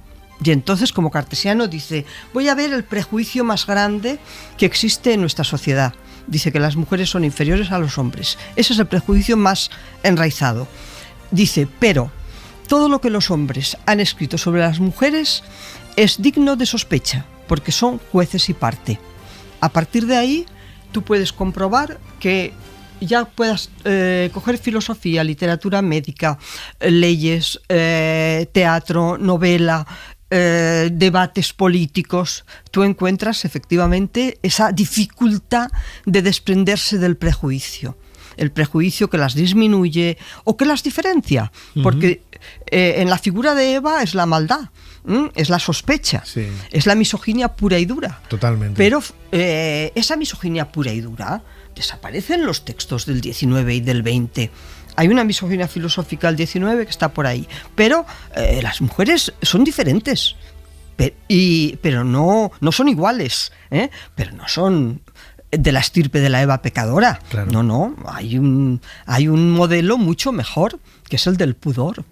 Speaker 18: Y entonces, como cartesiano, dice: voy a ver el prejuicio más grande que existe en nuestra sociedad. Dice que las mujeres son inferiores a los hombres. Ese es el prejuicio más enraizado. Dice: pero todo lo que los hombres han escrito sobre las mujeres es digno de sospecha, porque son jueces y parte. A partir de ahí, tú puedes comprobar que ya puedas coger filosofía, literatura médica, leyes, teatro, novela, debates políticos, tú encuentras efectivamente esa dificultad de desprenderse del prejuicio. El prejuicio que las disminuye o que las diferencia, porque en la figura de Eva es la maldad, es la sospecha, es la misoginia pura y dura.
Speaker 7: Totalmente.
Speaker 18: Pero esa misoginia pura y dura desaparece en los textos del 19 y del 20. Hay una misoginia filosófica del 19 que está por ahí, pero las mujeres son diferentes, pero no son iguales, pero no son de la estirpe de la Eva pecadora. Claro. No, hay un modelo mucho mejor, que es el del pudor,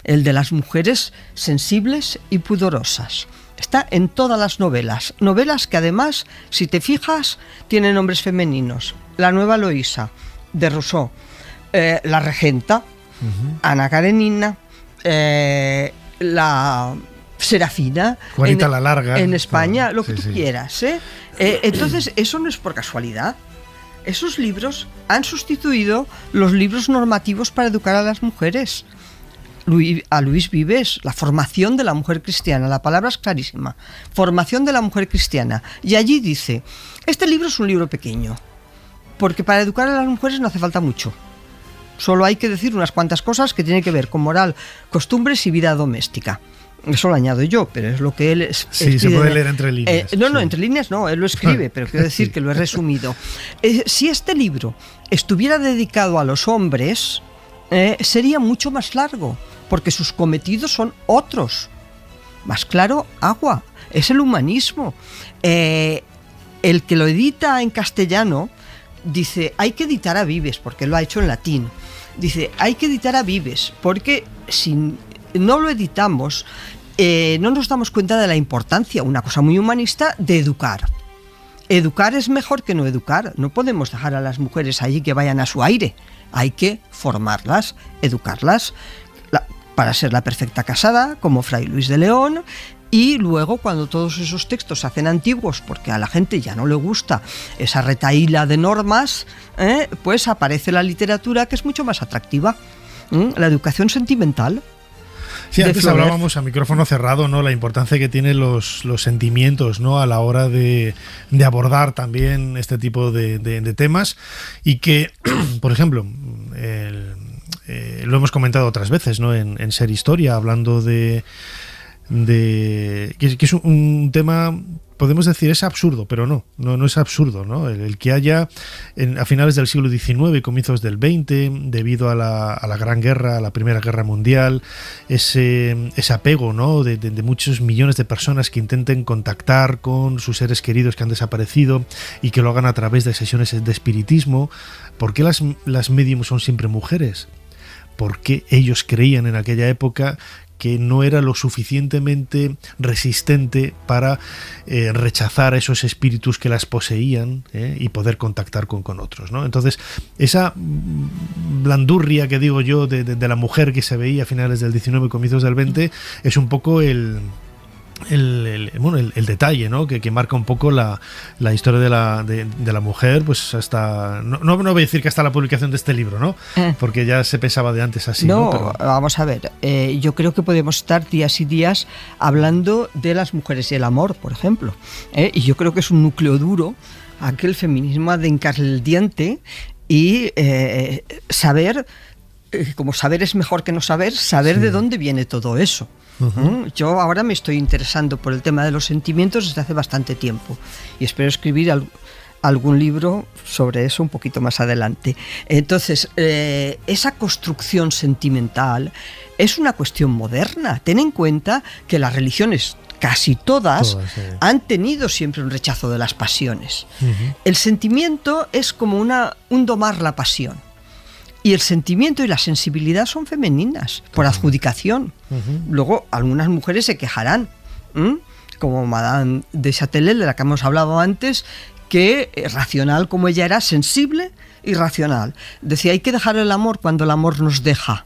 Speaker 18: el de las mujeres sensibles y pudorosas. Está en todas las novelas que además, si te fijas, tienen nombres femeninos. La Nueva Eloísa, de Rousseau, la Regenta, Ana Karenina, la Serafina,
Speaker 7: Juanita la Larga,
Speaker 18: en España, lo que tú quieras, entonces eso no es por casualidad. Esos libros han sustituido los libros normativos para educar a las mujeres. A Luis Vives, la formación de la mujer cristiana, la palabra es clarísima, formación de la mujer cristiana, y allí dice: este libro es un libro pequeño, porque para educar a las mujeres no hace falta mucho. Solo hay que decir unas cuantas cosas que tienen que ver con moral, costumbres y vida doméstica. Eso lo añado yo, pero es lo que él
Speaker 7: sí, se puede leer entre líneas.
Speaker 18: No, entre líneas no, él lo escribe, pero quiero decir que lo he resumido. Si este libro estuviera dedicado a los hombres, sería mucho más largo, porque sus cometidos son otros. Más claro, agua, es el humanismo. El que lo edita en castellano dice: hay que editar a Vives, porque lo ha hecho en latín. Dice: hay que editar a Vives, porque si no lo editamos, no nos damos cuenta de la importancia, una cosa muy humanista, de educar. Educar es mejor que no educar. No podemos dejar a las mujeres allí que vayan a su aire. Hay que formarlas, educarlas, para ser la perfecta casada, como Fray Luis de León. Y luego, cuando todos esos textos se hacen antiguos, porque a la gente ya no le gusta esa retahíla de normas, pues aparece la literatura, que es mucho más atractiva. La educación sentimental.
Speaker 19: Sí, antes hablábamos a micrófono cerrado, ¿no? La importancia que tienen los sentimientos, ¿no? A la hora de abordar también este tipo de temas, y que, por ejemplo, lo hemos comentado otras veces, ¿no? En Ser Historia, hablando que es un tema, podemos decir, es absurdo, pero no es absurdo, ¿no? El que haya a finales del siglo XIX y comienzos del XX, debido a la Gran Guerra, a la Primera Guerra Mundial, ese apego, ¿no? de muchos millones de personas que intenten contactar con sus seres queridos que han desaparecido y que lo hagan a través de sesiones de espiritismo. ¿Por qué las médiums son siempre mujeres? Porque ellos creían en aquella época que no era lo suficientemente resistente para rechazar a esos espíritus que las poseían y poder contactar con otros, ¿no? Entonces, esa blandurria que digo yo de la mujer que se veía a finales del XIX y comienzos del XX es un poco el detalle, ¿no? que marca un poco la historia de la mujer, pues hasta no voy a decir que hasta la publicación de este libro, ¿no? Porque ya se pensaba de antes así. No,
Speaker 18: pero vamos a ver, yo creo que podemos estar días y días hablando de las mujeres y el amor, por ejemplo, y yo creo que es un núcleo duro aquel feminismo de hincarle el diente y saber, como saber es mejor que no saber sí. De dónde viene todo eso. Yo ahora me estoy interesando por el tema de los sentimientos desde hace bastante tiempo y espero escribir algún libro sobre eso un poquito más adelante. Entonces, esa construcción sentimental es una cuestión moderna. Ten en cuenta que las religiones, casi todas han tenido siempre un rechazo de las pasiones. El sentimiento es como un domar la pasión. Y el sentimiento y la sensibilidad son femeninas, por adjudicación. Luego, algunas mujeres se quejarán, como Madame de Châtelet, de la que hemos hablado antes, que racional como ella era, sensible y racional. Decía, hay que dejar el amor cuando el amor nos deja.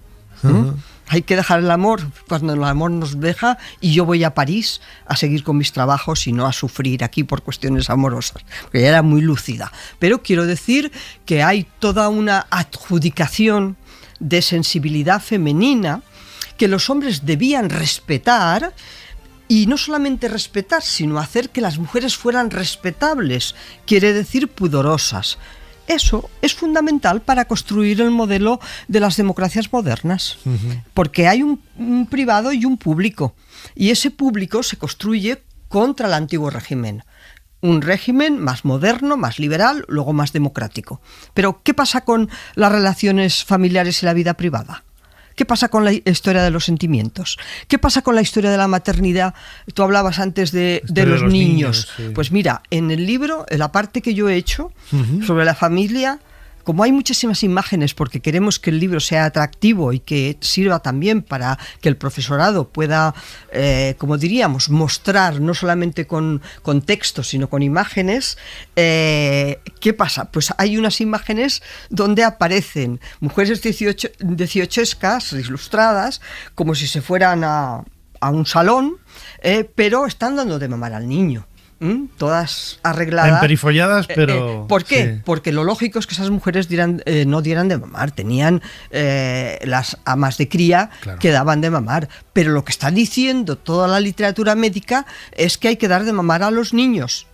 Speaker 18: Hay que dejar el amor cuando el amor nos deja y yo voy a París a seguir con mis trabajos y no a sufrir aquí por cuestiones amorosas, porque ella era muy lúcida. Pero quiero decir que hay toda una adjudicación de sensibilidad femenina que los hombres debían respetar, y no solamente respetar, sino hacer que las mujeres fueran respetables, quiere decir pudorosas. Eso es fundamental para construir el modelo de las democracias modernas, porque hay un privado y un público, y ese público se construye contra el antiguo régimen. Un régimen más moderno, más liberal, luego más democrático. Pero, ¿qué pasa con las relaciones familiares y la vida privada? ¿Qué pasa con la historia de los sentimientos? ¿Qué pasa con la historia de la maternidad? Tú hablabas antes de los niños. Sí. Pues mira, en el libro, en la parte que yo he hecho sobre la familia, como hay muchísimas imágenes, porque queremos que el libro sea atractivo y que sirva también para que el profesorado pueda, como diríamos, mostrar no solamente con textos, sino con imágenes, ¿qué pasa? Pues hay unas imágenes donde aparecen mujeres 18escas, ilustradas, como si se fueran a un salón, pero están dando de mamar al niño. Todas arregladas.
Speaker 19: Emperifolladas, pero...
Speaker 18: ¿Por qué?
Speaker 19: Sí.
Speaker 18: Porque lo lógico es que esas mujeres no dieran de mamar. Tenían las amas de cría que daban de mamar. Pero lo que está diciendo toda la literatura médica es que hay que dar de mamar a los niños.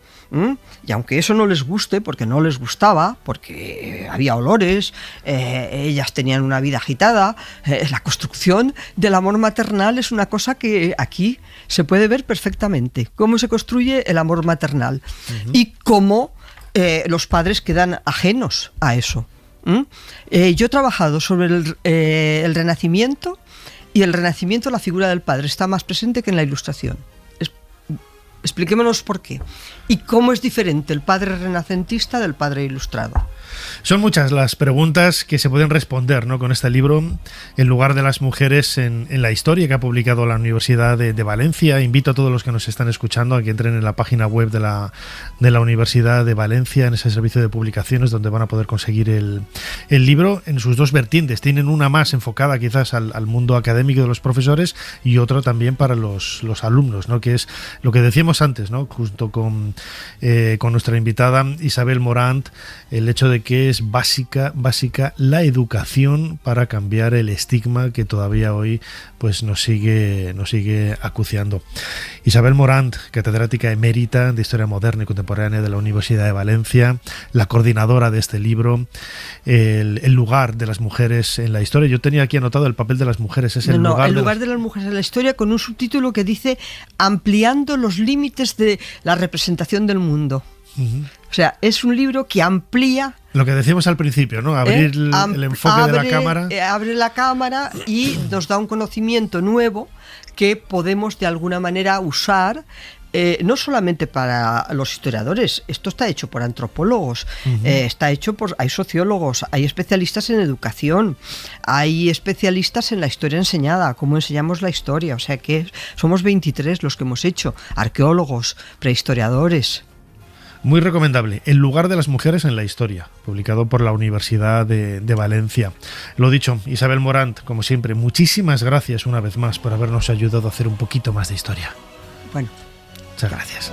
Speaker 18: Y aunque eso no les guste, porque no les gustaba, porque había olores, ellas tenían una vida agitada, la construcción del amor maternal es una cosa que aquí se puede ver perfectamente, cómo se construye el amor maternal y cómo los padres quedan ajenos a eso. Yo he trabajado sobre el Renacimiento, y el Renacimiento, la figura del padre está más presente que en la Ilustración. Expliquémonos por qué. ¿Y cómo es diferente el padre renacentista del padre ilustrado?
Speaker 19: Son muchas las preguntas que se pueden responder, ¿no?, con este libro, El lugar de las mujeres en la historia, que ha publicado la Universidad de Valencia. Invito a todos los que nos están escuchando a que entren en la página web de la Universidad de Valencia, en ese servicio de publicaciones, donde van a poder conseguir el libro en sus dos vertientes. Tienen una más enfocada quizás al mundo académico de los profesores y otra también para los alumnos, ¿no?, que es lo que decíamos antes, ¿no?, junto con nuestra invitada Isabel Morant, el hecho de que es básica la educación para cambiar el estigma que todavía hoy pues nos sigue acuciando. Isabel Morant, catedrática emérita de Historia Moderna y Contemporánea de la Universidad de Valencia, la coordinadora de este libro, el lugar de las mujeres en la historia. Yo tenía aquí anotado el papel de las mujeres, es el lugar
Speaker 18: de las mujeres en la historia, con un subtítulo que dice ampliando los límites de la representación del mundo. O sea, es un libro que amplía
Speaker 19: lo que decíamos al principio, ¿no? Abrir el enfoque de la cámara.
Speaker 18: Abre la cámara y nos da un conocimiento nuevo que podemos de alguna manera usar, no solamente para los historiadores. Esto está hecho por antropólogos, está hecho hay sociólogos, hay especialistas en educación, hay especialistas en la historia enseñada, cómo enseñamos la historia. O sea que somos 23 los que hemos hecho, arqueólogos, prehistoriadores.
Speaker 19: Muy recomendable, El lugar de las mujeres en la historia, publicado por la Universidad de Valencia. Lo dicho, Isabel Morant, como siempre, muchísimas gracias una vez más por habernos ayudado a hacer un poquito más de historia.
Speaker 18: Bueno.
Speaker 19: Muchas gracias.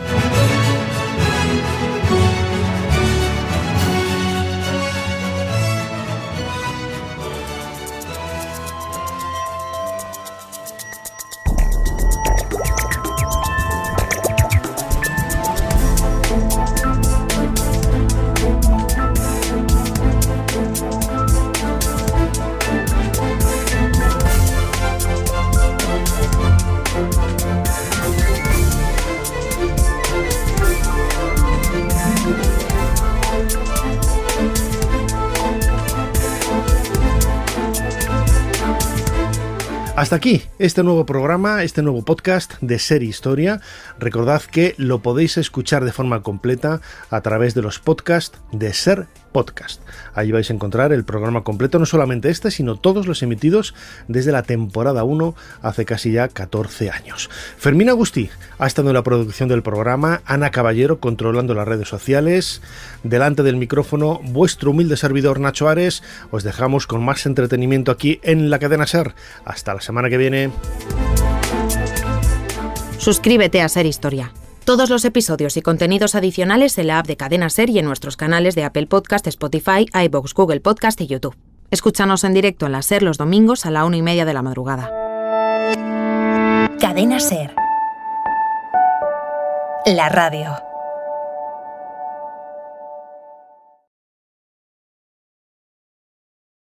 Speaker 19: Hasta aquí este nuevo programa, este nuevo podcast de Ser Historia. Recordad que lo podéis escuchar de forma completa a través de los podcasts de Ser Podcast. Ahí vais a encontrar el programa completo, no solamente este, sino todos los emitidos desde la temporada 1 hace casi ya 14 años. Fermín Agustí ha estado en la producción del programa, Ana Caballero controlando las redes sociales. Delante del micrófono, vuestro humilde servidor Nacho Ares. Os dejamos con más entretenimiento aquí en la cadena Ser. Hasta la semana que viene.
Speaker 20: Suscríbete a Ser Historia. Todos los episodios y contenidos adicionales en la app de Cadena Ser y en nuestros canales de Apple Podcast, Spotify, iVoox, Google Podcast y YouTube. Escúchanos en directo en la Ser los domingos a la 1:30 de la madrugada.
Speaker 21: Cadena Ser. La radio.